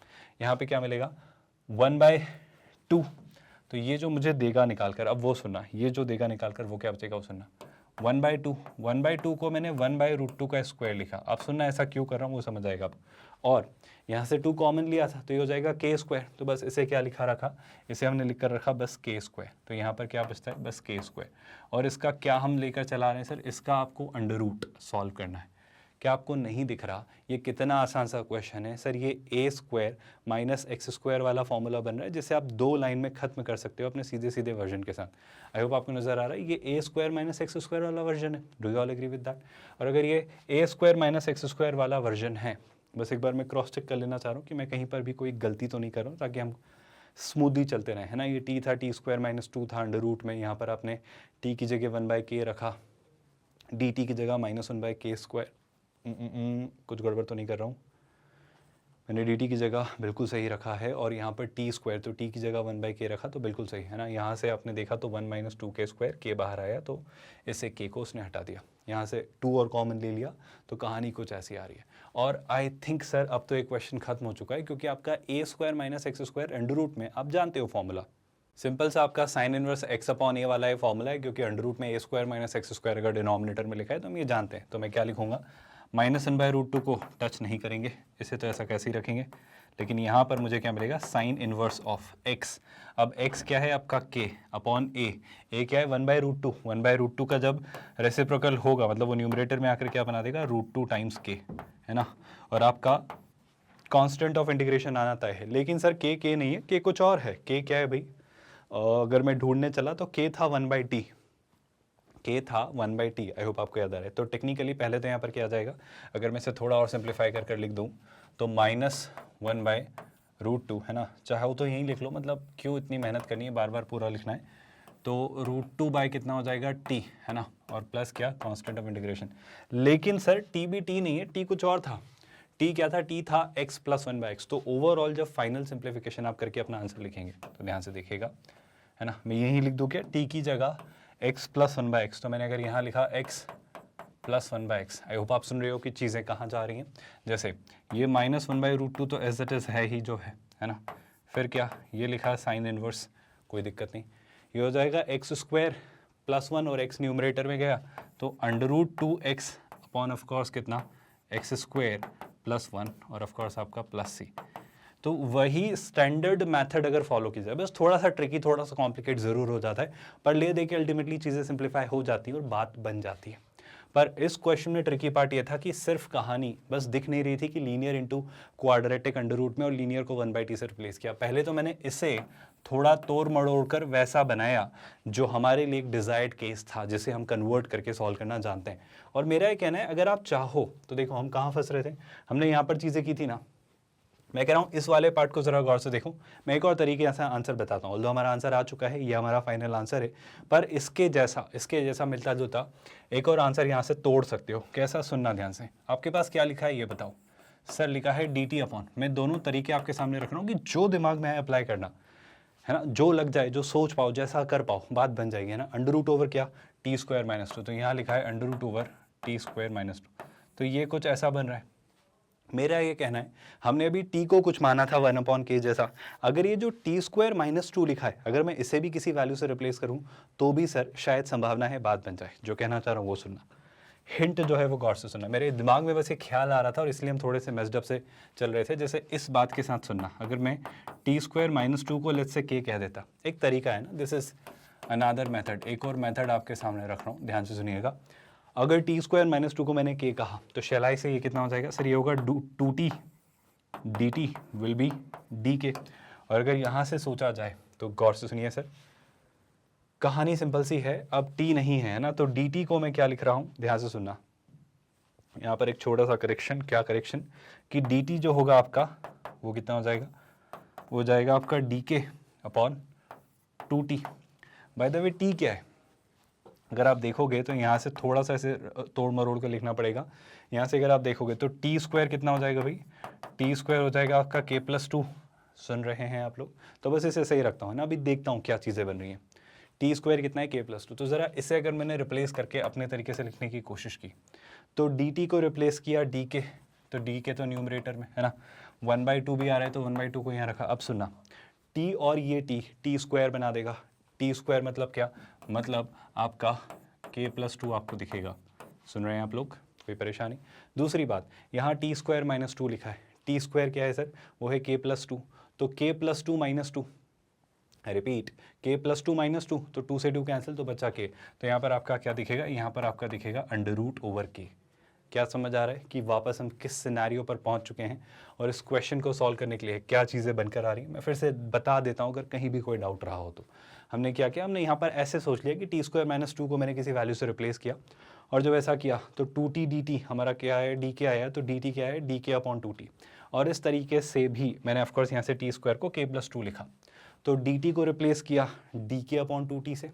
यहाँ पे क्या मिलेगा 1/2, तो ये जो मुझे देगा निकाल कर, अब वो सुनना, ये जो देगा निकाल कर वो क्या बचेगा वो सुनना 1/2 को मैंने 1/√2 का स्क्वायर लिखा। अब सुनना ऐसा क्यों कर रहा हूँ वो समझ आएगा अब। और यहाँ से 2 कॉमन लिया था तो ये हो जाएगा k स्क्वायर, तो बस इसे क्या लिखा रखा, इसे हमने लिख कर रखा बस k स्क्वायर। तो यहाँ पर क्या बचता है बस k स्क्वायर, और इसका क्या हम लेकर चला रहे हैं सर, इसका आपको अंडर रूट सॉल्व करना है। क्या आपको नहीं दिख रहा ये कितना आसान सा क्वेश्चन है सर। ये a square minus x square वाला फॉर्मूला बन रहा है जिसे आप 2 लाइन में खत्म कर सकते हो अपने सीधे सीधे वर्जन के साथ। आई होप आपको नजर आ रहा है, ये a square minus x square वाला वर्जन है। Do you all agree with that? और अगर ये a square minus x square वाला वर्जन है, बस एक बार मैं क्रॉस चेक कर लेना चाह रहा हूँ कि मैं कहीं पर भी कोई गलती तो नहीं कर रहा हूँ, ताकि हम स्मूथली चलते रहे, है ना। ये t था, t स्क्वायर माइनस 2 था अंडर रूट में, यहाँ पर आपने t की जगह 1/k रखा, dt की जगह -1/k स्क्वायर। कुछ गड़बड़ तो नहीं कर रहा हूँ, मैंने dt की जगह बिल्कुल सही रखा है, और यहाँ पर t स्क्वायर तो t की जगह 1/k रखा तो बिल्कुल सही है ना। यहाँ से आपने देखा तो 1 माइनस 2k स्क्वायर, k बाहर आया तो इससे k को उसने हटा दिया, यहाँ से 2 और कॉमन ले लिया, तो कहानी कुछ ऐसी आ रही है। और आई थिंक सर अब तो एक क्वेश्चन खत्म हो चुका है, क्योंकि आपका a square minus x square under root में आप जानते हो फॉर्मूला, सिंपल सा आपका sine inverse x upon a वाला ये फॉर्मूला है, क्योंकि अंडर रूट में a square minus x square अगर डिनोमिनेटर में लिखा है तो हम ये जानते हैं। तो मैं क्या लिखूंगा, -1/√2 को टच नहीं करेंगे, इसे तो ऐसा कैसे ही रखेंगे, लेकिन यहाँ पर मुझे क्या मिलेगा साइन इनवर्स ऑफ x। अब x क्या है आपका k अपॉन a क्या है 1/√2, 1/√2 का जब रेसिप्रोकल होगा मतलब वो न्यूमरेटर में आकर क्या बना देगा √2 टाइम्स k, है ना। और आपका कांस्टेंट ऑफ इंटीग्रेशन आना तय है, लेकिन सर k नहीं है, k कुछ और है। k क्या है भाई, अगर मैं ढूंढने चला तो k था 1/t, k था 1/t। आई होप आपको याद आ रहा है। तो टेक्निकली पहले तो यहाँ पर क्या आ जाएगा, अगर मैं इसे थोड़ा और सिंप्लीफाई कर कर लिख दूँ तो -1/√2, है ना। चाहो तो यहीं लिख लो, मतलब क्यों इतनी मेहनत करनी है, बार बार पूरा लिखना है। तो √2 बाय कितना हो जाएगा t, है ना, और प्लस क्या कांस्टेंट ऑफ इंटीग्रेशन। लेकिन सर t भी t नहीं है, t कुछ और था। t क्या था, t था x + 1/x। तो ओवरऑल जब फाइनल सिंप्लीफिकेशन आप करके अपना आंसर लिखेंगे तो ध्यान से देखिएगा, है ना, मैं यहीं लिख दूँ क्या t की जगह x + 1/x। तो मैंने अगर यहाँ लिखा x + 1/x, आई होप आप सुन रहे हो कि चीज़ें कहाँ जा रही हैं। जैसे ये -1/√2 तो एज इट इज़ है ही जो है ना। फिर क्या ये लिखा साइन इनवर्स, कोई दिक्कत नहीं, ये हो जाएगा x स्क्वायर + 1 और x न्यूमरेटर में गया तो √2x अपॉन ऑफकोर्स कितना x स्क्वायर + 1 और ऑफकोर्स आपका +c। तो वही स्टैंडर्ड मेथड अगर फॉलो की जाए, बस थोड़ा सा ट्रिकी, थोड़ा सा कॉम्प्लिकेट ज़रूर हो जाता है, पर ले दे के अल्टीमेटली चीज़ें सिंप्लीफाई हो जाती हैं और बात बन जाती है। पर इस क्वेश्चन में ट्रिकी पार्ट ये था कि सिर्फ कहानी बस दिख नहीं रही थी कि linear into quadratic under root में, और लीनियर को 1/t से रिप्लेस किया। पहले तो मैंने इसे थोड़ा तोड़ मड़ोड़ कर वैसा बनाया जो हमारे लिए एक डिजायर्ड केस था, जिसे हम कन्वर्ट करके सॉल्व करना जानते हैं। और मेरा ये कहना है अगर आप चाहो तो देखो हम कहाँ फंस रहे थे, हमने यहाँ पर चीज़ें की थी ना। मैं कह रहा हूँ इस वाले पार्ट को ज़रा गौर से देखो, मैं एक और तरीके से आंसर बताता हूँ। ऑल्दो हमारा आंसर आ चुका है, ये हमारा फाइनल आंसर है, पर इसके जैसा मिलता जुलता एक और आंसर यहाँ से तोड़ सकते हो। कैसा, सुनना ध्यान से। आपके पास क्या लिखा है ये बताओ। सर लिखा है dt अपॉन, मैं दोनों तरीके आपके सामने रख रहा हूँ कि जो दिमाग में है अप्लाई करना, है ना, जो लग जाए, जो सोच पाओ, जैसा कर पाओ, बात बन जाएगी, है ना। अंडर रूट ओवर क्या t स्क्वायर माइनस 2, तो यहाँ लिखा है under root over t square minus 2, तो ये कुछ ऐसा बन रहा है। मेरा ये कहना है हमने अभी t को कुछ माना था 1/k जैसा, अगर ये जो t स्क्वायर माइनस 2 लिखा है, अगर मैं इसे भी किसी वैल्यू से रिप्लेस करूं तो भी सर शायद संभावना है बात बन जाए। जो कहना चाह रहा हूँ वो सुनना, हिंट जो है वो गौर से सुनना। मेरे दिमाग में बस ये ख्याल आ रहा था और इसलिए हम थोड़े से मेस्ड अप से चल रहे थे। जैसे इस बात के साथ सुनना, अगर मैं t² - 2 को लेट्स से k कह देता, एक तरीका है ना, दिस इज अनदर मेथड, एक और मेथड आपके सामने रख रहा हूँ, ध्यान से सुनिएगा। अगर t² - 2 को मैंने k कहा तो शैलाई से ये कितना हो जाएगा सर, ये होगा 2t dt will B dk। और अगर यहाँ से सोचा जाए तो गौर से सुनिए सर, कहानी सिंपल सी है, अब t नहीं है ना, तो dt को मैं क्या लिख रहा हूँ, ध्यान से सुनना। यहाँ पर एक छोटा सा करेक्शन, क्या करेक्शन, कि dt जो होगा आपका वो कितना हो जाएगा, वो जाएगा आपका dk upon 2t। By the way t क्या है, अगर आप देखोगे तो यहाँ से थोड़ा सा ऐसे तोड़ मरोड़ कर लिखना पड़ेगा। यहाँ से अगर आप देखोगे तो t² कितना हो जाएगा भाई, t² हो जाएगा आपका k+2। सुन रहे हैं आप लोग, तो बस इसे सही रखता हूँ ना, अभी देखता हूँ क्या चीज़ें बन रही हैं। t² कितना है, k+2। तो ज़रा इसे अगर मैंने रिप्लेस करके अपने तरीके से लिखने की कोशिश की, तो dt को रिप्लेस किया dk, तो dk तो न्यूमरेटर में है ना, 1/2 भी आ रहा है तो 1/2 को यहाँ रखा। अब सुनना, t और ये t² बना देगा। t² मतलब क्या, मतलब आपका k+2 आपको दिखेगा। सुन रहे हैं आप लोग, कोई परेशानी? दूसरी बात, यहाँ t² - 2 लिखा है, t² क्या है सर, वो है k+2, तो k+2 - 2, रिपीट, k+2 - 2, तो 2 से 2 कैंसिल, तो बचा k। तो यहाँ पर आपका क्या दिखेगा, यहाँ पर आपका दिखेगा √/k। क्या समझ आ रहा है कि वापस हम किस सिनेरियो पर पहुंच चुके हैं और इस क्वेश्चन को सॉल्व करने के लिए क्या चीज़ें बनकर आ रही हैं। मैं फिर से बता देता हूं, अगर कहीं भी कोई डाउट रहा हो तो। हमने क्या किया, हमने यहाँ पर ऐसे सोच लिया कि t² - 2 को मैंने किसी वैल्यू से रिप्लेस किया, और जब ऐसा किया तो 2t dt हमारा क्या है, dk आया, तो dt क्या है, dk अपॉन 2t। और इस तरीके से भी मैंने ऑफकोर्स यहाँ से t² को k+2 लिखा, तो dt को रिप्लेस किया dk अपॉन 2t से,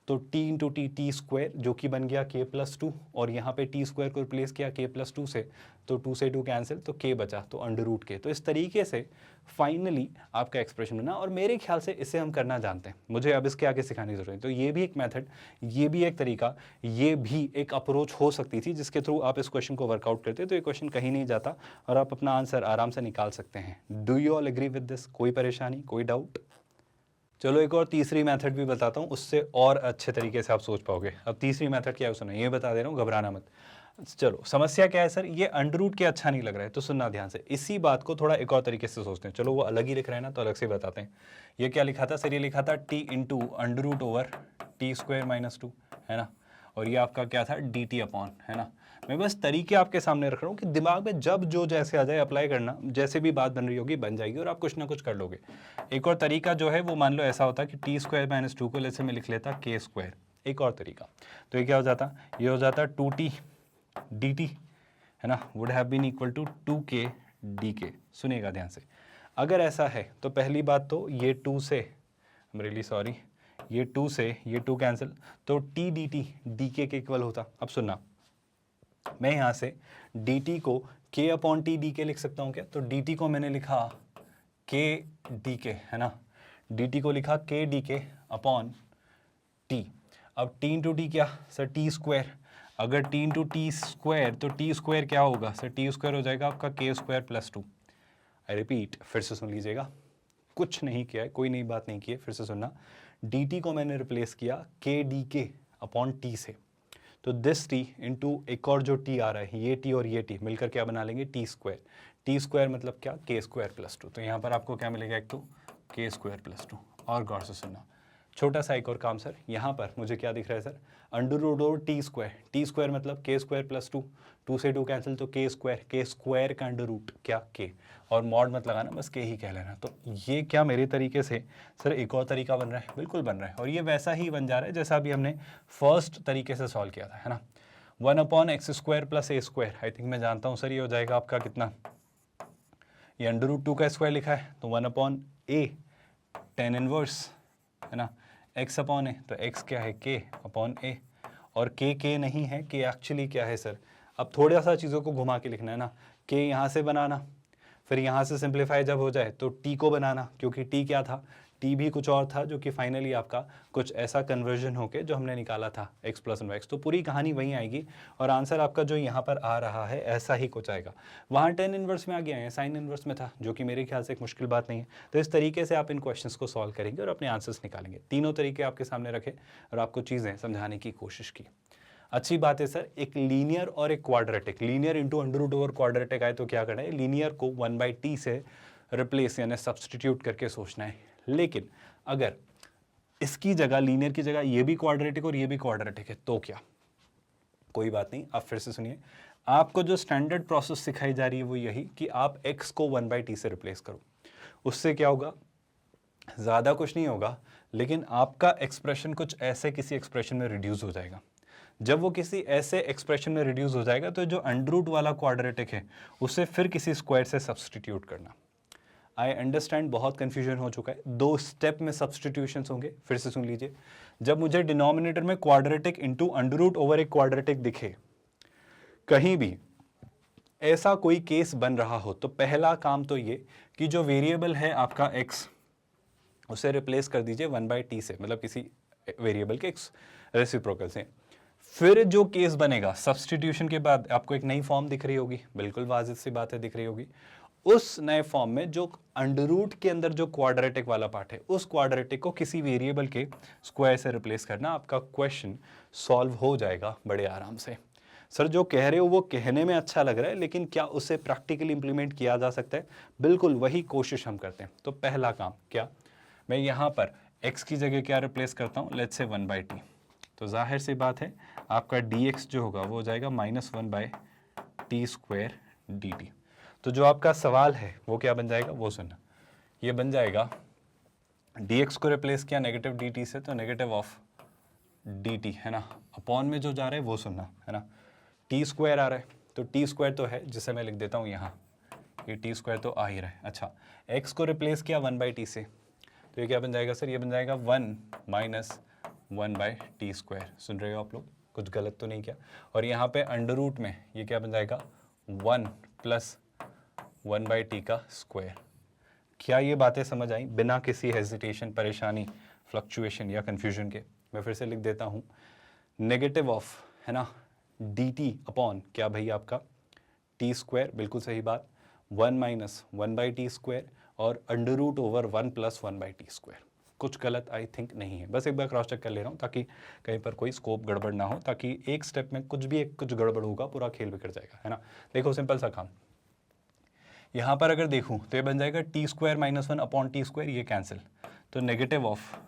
तो t इंटू t² जो कि बन गया k+2, और यहाँ पे t² को रिप्लेस किया k+2 से, तो 2 से 2 कैंसिल, तो k बचा, तो √k। तो इस तरीके से फाइनली आपका एक्सप्रेशन बना, और मेरे ख्याल से इसे हम करना जानते हैं, मुझे अब इसके आगे सिखाने की जरूरत है। तो ये भी एक मेथड, ये भी एक तरीका, ये भी एक अप्रोच हो सकती थी जिसके थ्रू आप इस क्वेश्चन को वर्कआउट करते, तो ये क्वेश्चन कहीं नहीं जाता और आप अपना आंसर आराम से निकाल सकते हैं। Do you all agree with this? कोई परेशानी, कोई डाउट? चलो एक और तीसरी मेथड भी बताता हूँ, उससे और अच्छे तरीके से आप सोच पाओगे। अब तीसरी मेथड क्या है सुना, ये बता दे रहा हूँ, घबराना मत। चलो, समस्या क्या है सर, ये अंडर के अच्छा नहीं लग रहा है, तो सुनना ध्यान से, इसी बात को थोड़ा एक और तरीके से सोचते हैं। चलो वो अलग ही लिख रहे हैं ना, तो अलग से बताते हैं। ये क्या लिखा था सर, ये लिखा था t इंटू √t² - 2, है ना, और ये आपका क्या था, dt अपॉन, है ना। मैं बस तरीके आपके सामने रख रहा हूँ कि दिमाग में जब जो जैसे आ जाए अप्लाई करना, जैसे भी बात बन रही होगी बन जाएगी और आप कुछ ना कुछ कर लोगे। एक और तरीका जो है वो मान लो ऐसा होता कि t² - 2 को जैसे मैं लिख लेता k²। एक और तरीका, तो ये क्या हो जाता, ये हो जाता 2t dt, है ना, would have been equal to 2k dk। सुनिएगा ध्यान से, अगर ऐसा है तो पहली बात तो ये 2 से, आई एम रियली सॉरी, ये 2 से ये 2 कैंसिल, तो t dt dk के इक्वल होता। अब सुनना, मैं यहाँ से dt को k अपॉन t dk लिख सकता हूँ क्या, तो dt को मैंने लिखा k dk, है ना, dt को लिखा k dk अपॉन t। अब t इंटू टी क्या सर, t², अगर t इंटू t², तो t² क्या होगा सर, t² हो जाएगा आपका k² + 2। आई रिपीट, फिर से सुन लीजिएगा, कुछ नहीं किया है, कोई नई बात नहीं की है, फिर से सुनना, dt को मैंने रिप्लेस किया k dk अपॉन t से, तो दिस t इंटू एक और जो t आ रहा है, ये t और ये t मिलकर क्या बना लेंगे, t² मतलब क्या, k² + 2। तो यहाँ पर आपको क्या मिलेगा, एक तो k² + 2। और गौर से सुनना, छोटा सा एक और काम सर, यहाँ पर मुझे क्या दिख रहा है सर, √t² मतलब k² + 2, 2 से 2 कैंसिल, तो k² का अंडर रूट क्या, k, और मॉड मत लगाना, बस k ही कह लेना। तो ये क्या मेरे तरीके से सर एक और तरीका बन रहा है, बिल्कुल बन रहा है, और ये वैसा ही बन जा रहा है जैसा अभी हमने फर्स्ट तरीके से सॉल्व किया था, है ना। 1/x² + a², आई थिंक मैं जानता हूँ सर, ये हो जाएगा आपका कितना, ये √2 का स्क्वायर लिखा है, तो 1/a tan इनवर्स, है ना, x अपॉन ए, तो x क्या है, k अपॉन a, और k नहीं है, k एक्चुअली क्या है सर, अब थोड़ा सा चीज़ों को घुमा के लिखना है ना, k यहाँ से बनाना, फिर यहाँ से सिंप्लीफाई जब हो जाए तो t को बनाना, क्योंकि t क्या था, t भी कुछ और था, जो कि फाइनली आपका कुछ ऐसा कन्वर्जन होके जो हमने निकाला था x + 1/x, तो पूरी कहानी वहीं आएगी और आंसर आपका जो यहाँ पर आ रहा है ऐसा ही कुछ आएगा। वहाँ tan इनवर्स में आ गया है, साइन इनवर्स में था, जो कि मेरे ख्याल से एक मुश्किल बात नहीं है। तो इस तरीके से आप इन क्वेश्चंस को सॉल्व करेंगे और अपने आंसर्स निकालेंगे। तीनों तरीके आपके सामने रखे और आपको चीज़ें समझाने की कोशिश की। अच्छी बात है सर, एक लीनियर और एक quadratic, linear into under root over quadratic आए तो क्या करना है, लीनियर को 1/t से रिप्लेस यानी सब्सटीट्यूट करके सोचना है। लेकिन अगर इसकी जगह, लीनियर की जगह ये भी क्वाड्रेटिक और ये भी क्वाड्रेटिक है तो क्या, कोई बात नहीं, आप फिर से सुनिए। आपको जो स्टैंडर्ड प्रोसेस सिखाई जा रही है वो यही कि आप x को 1/t से रिप्लेस करो। उससे क्या होगा, ज़्यादा कुछ नहीं होगा, लेकिन आपका एक्सप्रेशन कुछ ऐसे किसी एक्सप्रेशन में रिड्यूस हो जाएगा। जब वो किसी ऐसे एक्सप्रेशन में रिड्यूस हो जाएगा तो जो अंडर रूट वाला क्वाड्रेटिक है उसे फिर किसी स्क्वायर से सब्सटीट्यूट करना। आई अंडरस्टैंड, बहुत कन्फ्यूजन हो चुका है, 2 स्टेप में सब्सटीट्यूशंस होंगे। फिर से सुन लीजिए, जब मुझे डिनोमिनेटर में quadratic into under root over एक क्वाड्रेटिक दिखे, कहीं भी ऐसा कोई केस बन रहा हो, तो पहला काम तो ये कि जो वेरिएबल है आपका x उसे रिप्लेस कर दीजिए 1/t से, मतलब किसी वेरिएबल के x रेसिप्रोकल से। फिर जो केस बनेगा सब्सटीट्यूशन के बाद, आपको एक नई फॉर्म दिख रही होगी, बिल्कुल वाजिब सी बात है, दिख रही होगी। उस नए फॉर्म में जो अंडर रूट के अंदर जो क्वाड्रेटिक वाला पार्ट है, उस क्वाड्रेटिक को किसी वेरिएबल के स्क्वायर से रिप्लेस करना, आपका क्वेश्चन सॉल्व हो जाएगा बड़े आराम से। सर जो कह रहे हो वो कहने में अच्छा लग रहा है, लेकिन क्या उसे प्रैक्टिकली इंप्लीमेंट किया जा सकता है? बिल्कुल वही कोशिश हम करते हैं। तो पहला काम क्या, मैं यहाँ पर x की जगह क्या रिप्लेस करता हूँ, लेट्स से 1/t। तो जाहिर सी बात है आपका dx जो होगा वो हो जाएगा -1/t² dt। तो जो आपका सवाल है वो क्या बन जाएगा, वो सुनना, ये बन जाएगा dx को रिप्लेस किया नेगेटिव dt से, तो नेगेटिव ऑफ dt है ना, अपॉन में जो जा रहा है वो सुनना है ना, t² आ रहा है, तो t² तो है जिसे मैं लिख देता हूँ यहाँ, ये t² तो आ ही रहा है। अच्छा, x को रिप्लेस किया 1/t से, तो ये क्या बन जाएगा सर, ये बन जाएगा 1 - 1/t²। सुन रहे हो आप लोग, कुछ गलत तो नहीं किया। और यहाँ पे अंडर रूट में ये क्या बन जाएगा 1 + 1/t का स्क्वायर। क्या ये बातें समझ आई बिना किसी हेजिटेशन, परेशानी, फ्लक्चुएशन या कन्फ्यूजन के? मैं फिर से लिख देता हूँ, नेगेटिव ऑफ है ना dt अपॉन क्या भाई आपका t², बिल्कुल सही बात, 1 - 1/t² और अंडर रूट ओवर 1 + 1/t²। कुछ गलत आई थिंक नहीं है, बस एक बार क्रॉस चेक कर ले रहा हूँ ताकि कहीं पर कोई स्कोप गड़बड़ ना हो, ताकि एक स्टेप में कुछ गड़बड़ होगा पूरा खेल बिगड़ जाएगा, है ना। देखो सिंपल सा काम, यहाँ पर अगर देखूँ तो ये बन जाएगा t² - 1/t², ये कैंसिल, तो नेगेटिव ऑफ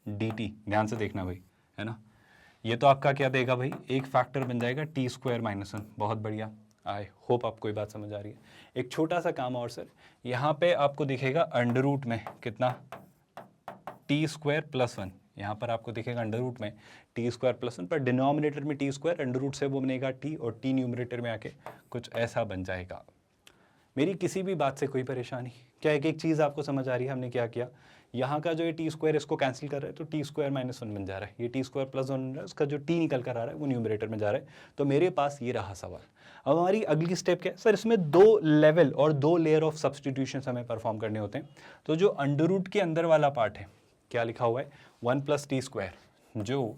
dt, ध्यान से देखना भाई, है ना, ये तो आपका क्या देगा भाई, एक फैक्टर बन जाएगा t² - 1। बहुत बढ़िया, आई होप आपको ये बात समझ आ रही है। एक छोटा सा काम और सर, यहाँ पे आपको दिखेगा अंडर रूट में कितना t² + 1, यहाँ पर आपको दिखेगा अंडर रूट में t² + 1, पर डिनोमिनेटर में t², अंडर रूट से वो बनेगा t, और t न्यूमरेटर में आके कुछ ऐसा बन जाएगा। मेरी किसी भी बात से कोई परेशानी? क्या एक चीज़ आपको समझ आ रही है? हमने क्या किया, यहाँ का जो ये t² इसको कैंसिल कर रहा है, तो t² - 1 बन जा रहा है, ये t² + 1 बन रहा है, उसका जो t निकल कर आ रहा है वो न्यूमरेटर में जा रहा है। तो मेरे पास ये रहा सवाल। अब हमारी अगली स्टेप क्या है सर, इसमें 2 लेवल और 2 लेयर ऑफ सब्सटीट्यूशन हमें परफॉर्म करने होते हैं। तो जो अंडर रूट के अंदर वाला पार्ट है, क्या लिखा हुआ है 1 + t², जो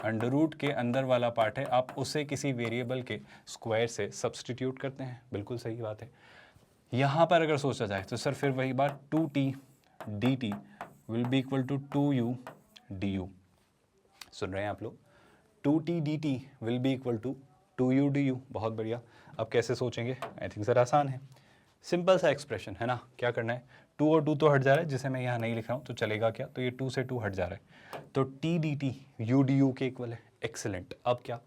अंडर रूट के अंदर वाला पार्ट है आप उसे किसी वेरिएबल के स्क्वायर से सब्सटीट्यूट करते हैं, बिल्कुल सही बात है। यहाँ पर अगर सोचा जाए तो सर फिर वही बात, 2t dt will be equal to 2u du। सुन रहे हैं आप लोग, 2t dt will be equal to 2u du। बहुत बढ़िया, अब कैसे सोचेंगे? आई थिंक सर आसान है, सिंपल सा एक्सप्रेशन है ना। क्या करना है, 2 और 2 तो हट जा रहा है, जिसे मैं यहाँ नहीं लिख रहा हूँ, तो चलेगा क्या, तो ये 2 से 2 हट जा रहा है, तो t dt u du के इक्वल है। एक्सीलेंट। अब क्या,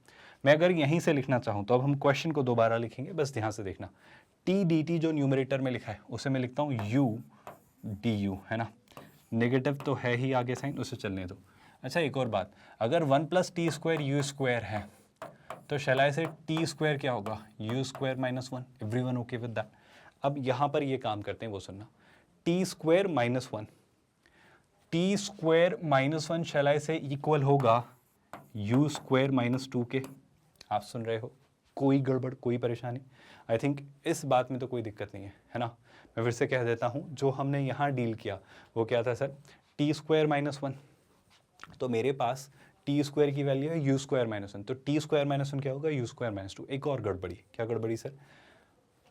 मैं अगर यहीं से लिखना चाहूँ तो अब हम क्वेश्चन को दोबारा लिखेंगे, बस ध्यान से देखना। t dt जो न्यूमरेटर में लिखा है उसे मैं लिखता हूँ u du, है ना, नेगेटिव तो है ही आगे साइन, उसे चलने दो। अच्छा एक और बात, अगर 1 + t² u² है तो शैल आई से t² क्या होगा, u² - 1। Everyone okay with that? अब यहाँ पर ये काम करते हैं, वो सुनना, t² - 1, t² - 1 शैल आई से इक्वल होगा u² - 2 के। आप सुन रहे हो, कोई गड़बड़, कोई परेशानी? आई थिंक इस बात में तो कोई दिक्कत नहीं है ना। मैं फिर से कह देता हूँ, जो हमने यहाँ डील किया वो क्या था सर, t² - 1, तो मेरे पास t² की वैल्यू है u² - 1, तो t² - 1 क्या होगा, u² - 2। एक और गड़बड़ी, क्या गड़बड़ी सर,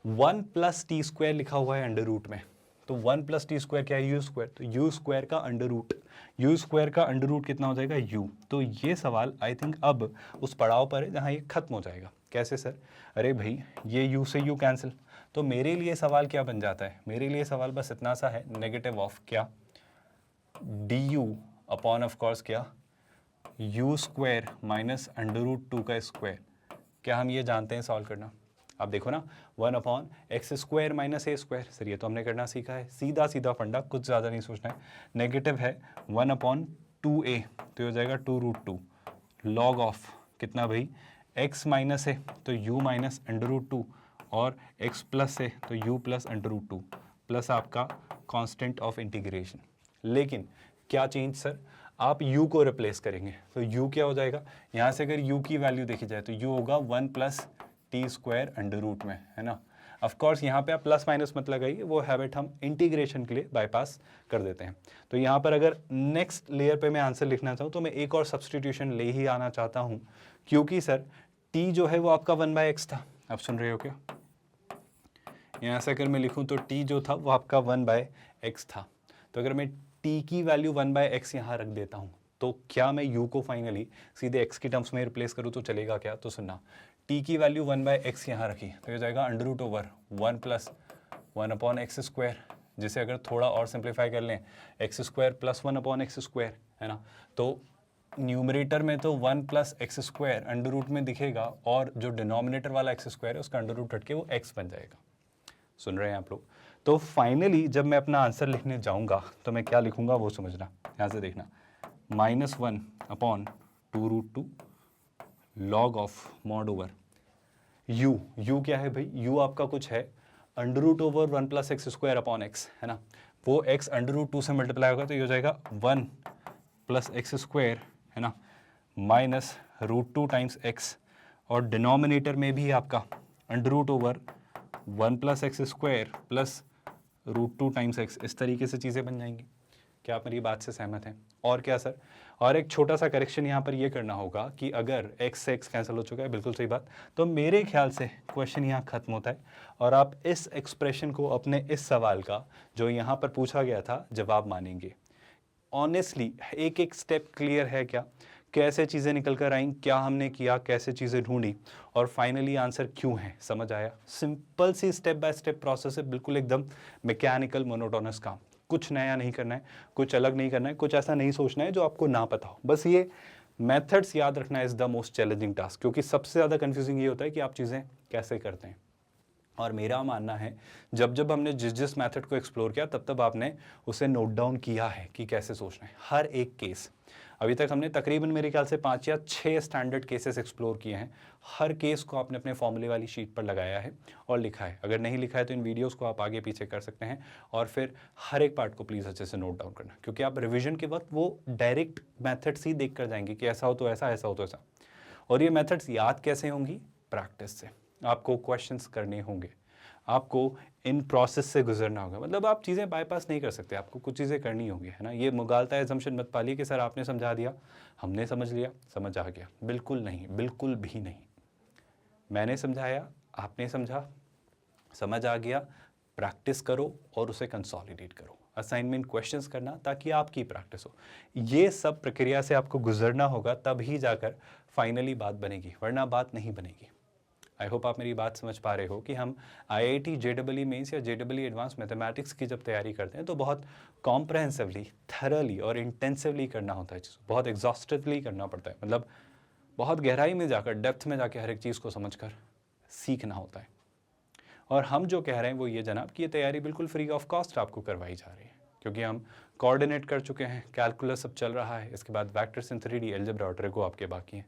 1 + t² लिखा हुआ है अंडर रूट में, तो 1 प्लस टी स्क्वायर क्या है, यू स्क्वायर, तो यू स्क्वायर का अंडर रूट, यू स्क्वायर का अंडर रूट कितना हो जाएगा, यू। तो ये सवाल आई थिंक अब उस पड़ाव पर है जहाँ ये खत्म हो जाएगा। कैसे सर, अरे भाई ये यू से यू कैंसिल, तो मेरे लिए सवाल क्या बन जाता है, मेरे लिए सवाल बस इतना सा है, नेगेटिव ऑफ क्या, d u upon of course क्या, u square minus under root 2 का स्क्वायर। क्या हम ये जानते हैं सॉल्व करना? आप देखो ना, 1 अपॉन एक्स स्क्वायर माइनस ए स्क्वायर, सर ये तो हमने करना सीखा है, सीधा सीधा फंडा, कुछ ज़्यादा नहीं सोचना है। नेगेटिव है 1 अपॉन 2a, तो ये हो जाएगा 2√2 लॉग ऑफ कितना भाई, x माइनस है तो u माइनस अंडर रूट 2 और x प्लस है तो u प्लस अंडर रूट 2 प्लस आपका कांस्टेंट ऑफ इंटीग्रेशन। लेकिन क्या चेंज सर, आप u को रिप्लेस करेंगे तो u क्या हो जाएगा, यहाँ से अगर u की वैल्यू देखी जाए तो u होगा 1 plus t square under root में, है ना। ऑफ कोर्स यहाँ पे आप प्लस माइनस मत लगाइए, वो हैबिट हम इंटीग्रेशन के लिए बाईपास कर देते हैं। तो यहाँ पर अगर नेक्स्ट लेयर पे मैं आंसर लिखना चाहूँ तो मैं एक और सब्सटीट्यूशन ले ही आना चाहता हूँ, क्योंकि सर t जो है वो आपका 1/x था, आप सुन रहे हो क्या, यहाँ से अगर मैं लिखूँ तो t जो था वो आपका 1/x था। तो अगर मैं t की वैल्यू 1/x यहाँ रख देता हूँ तो क्या मैं u को फाइनली सीधे x की टर्म्स में रिप्लेस करूँ तो चलेगा क्या? तो सुनना, t की वैल्यू 1/x यहाँ रखी तो ये जाएगा under root over 1 plus 1 upon x square, जिसे अगर थोड़ा और सिंप्लीफाई कर लें x square plus 1 upon x square, है ना। तो न्यूमरेटर में तो 1 plus x square under root में दिखेगा और जो डिनोमिनेटर वाला एक्स स्क्वायर है उसका अंडर रूट हट के वो x बन जाएगा। सुन रहे हैं आप लोग? तो फाइनली जब मैं अपना आंसर लिखने जाऊंगा तो मैं क्या लिखूंगा वो समझना, यहाँ से देखना, -1 upon 2√2 log of mod over u क्या है भाई, u आपका कुछ है under root over 1 plus x square upon x, है ना। वो x अंडर रूट 2 से मल्टीप्लाई होगा तो ये हो जाएगा 1 प्लस एक्स स्क्वायर, है ना, माइनस √2 टाइम्स x, और डिनोमिनेटर में भी आपका under root over 1 plus x square plus √2 times x, इस तरीके से चीज़ें बन जाएंगी। क्या आप मेरी बात से सहमत हैं? और क्या सर, और एक छोटा सा करेक्शन यहाँ पर ये करना होगा कि अगर x से x कैंसिल हो चुका है, बिल्कुल सही बात, तो मेरे ख्याल से क्वेश्चन यहाँ खत्म होता है और आप इस एक्सप्रेशन को अपने इस सवाल का जो यहाँ पर पूछा गया था जवाब मानेंगे। ऑनेस्टली एक एक स्टेप क्लियर है क्या, कैसे चीज़ें निकल कर आईं, क्या हमने किया, कैसे चीज़ें ढूंढी और फाइनली आंसर क्यों है, समझ आया? सिंपल सी स्टेप बाय स्टेप प्रोसेस है, बिल्कुल एकदम मैकेनिकल मोनोटोनस काम, कुछ नया नहीं करना है, कुछ अलग नहीं करना है, कुछ ऐसा नहीं सोचना है जो आपको ना पता हो। बस ये मेथड्स याद रखना is the most challenging task, क्योंकि सबसे ज़्यादा कन्फ्यूजिंग ये होता है कि आप चीज़ें कैसे करते हैं। और मेरा मानना है जब जब हमने जिस जिस मेथड को एक्सप्लोर किया तब तब आपने उसे नोट डाउन किया है कि कैसे सोचना है हर एक केस। अभी तक हमने तकरीबन मेरे ख्याल से 5 या 6 स्टैंडर्ड केसेस एक्सप्लोर किए हैं। हर केस को आपने अपने फॉर्मूले वाली शीट पर लगाया है और लिखा है। अगर नहीं लिखा है तो इन वीडियोस को आप आगे पीछे कर सकते हैं और फिर हर एक पार्ट को प्लीज़ अच्छे से नोट डाउन करना, क्योंकि आप रिविजन के वक्त वो डायरेक्ट मैथड्स ही देख कर जाएंगे कि ऐसा हो तो ऐसा, ऐसा हो तो ऐसा। और ये मेथड्स याद कैसे होंगी? प्रैक्टिस से। आपको क्वेश्चंस करने होंगे, आपको इन प्रोसेस से गुजरना होगा, मतलब आप चीज़ें बाईपास नहीं कर सकते, आपको कुछ चीज़ें करनी होंगी, है ना। ये मुगालता एजम्पशन मत पालिए कि सर आपने समझा दिया, हमने समझ लिया, समझ आ गया। बिल्कुल नहीं, बिल्कुल भी नहीं। मैंने समझाया, आपने समझा, समझ आ गया, प्रैक्टिस करो और उसे कंसोलिडेट करो, असाइनमेंट क्वेश्चंस करना ताकि आपकी प्रैक्टिस हो। ये सब प्रक्रिया से आपको गुजरना होगा, तब ही जाकर फाइनली बात बनेगी, वरना बात नहीं बनेगी। आई होप आप मेरी बात समझ पा रहे हो कि हम IIT JEE मेंस या JEE एडवांस मैथमेटिक्स की जब तैयारी करते हैं तो बहुत कॉम्प्रहेंसिवली, थरली और इंटेंसिवली करना होता है, बहुत एग्जॉस्टिवली करना पड़ता है, मतलब बहुत गहराई में जाकर, डेप्थ में जाकर हर एक चीज़ को समझकर सीखना होता है। और हम जो कह रहे हैं वो ये जनाब कि ये तैयारी बिल्कुल फ्री ऑफ कॉस्ट आपको करवाई जा रही है, क्योंकि हम कोऑर्डिनेट कर चुके हैं, कैलकुलस सब चल रहा है, इसके बाद वेक्टर्स इन 3D, अलजेब्रा और ट्रिगो आपके बाकी हैं।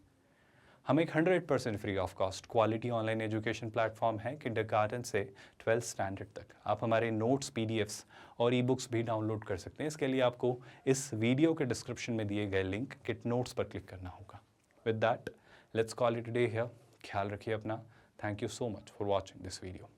हम एक 100% free of cost quality online education platform है किंडरगार्टन से 12th स्टैंडर्ड तक। आप हमारे नोट्स, PDFs और ई-बुक्स भी डाउनलोड कर सकते हैं। इसके लिए आपको इस वीडियो के डिस्क्रिप्शन में दिए गए लिंक किट नोट्स पर क्लिक करना होगा। With that let's call it a day here. ख्याल रखिए अपना। Thank you so much for watching this video.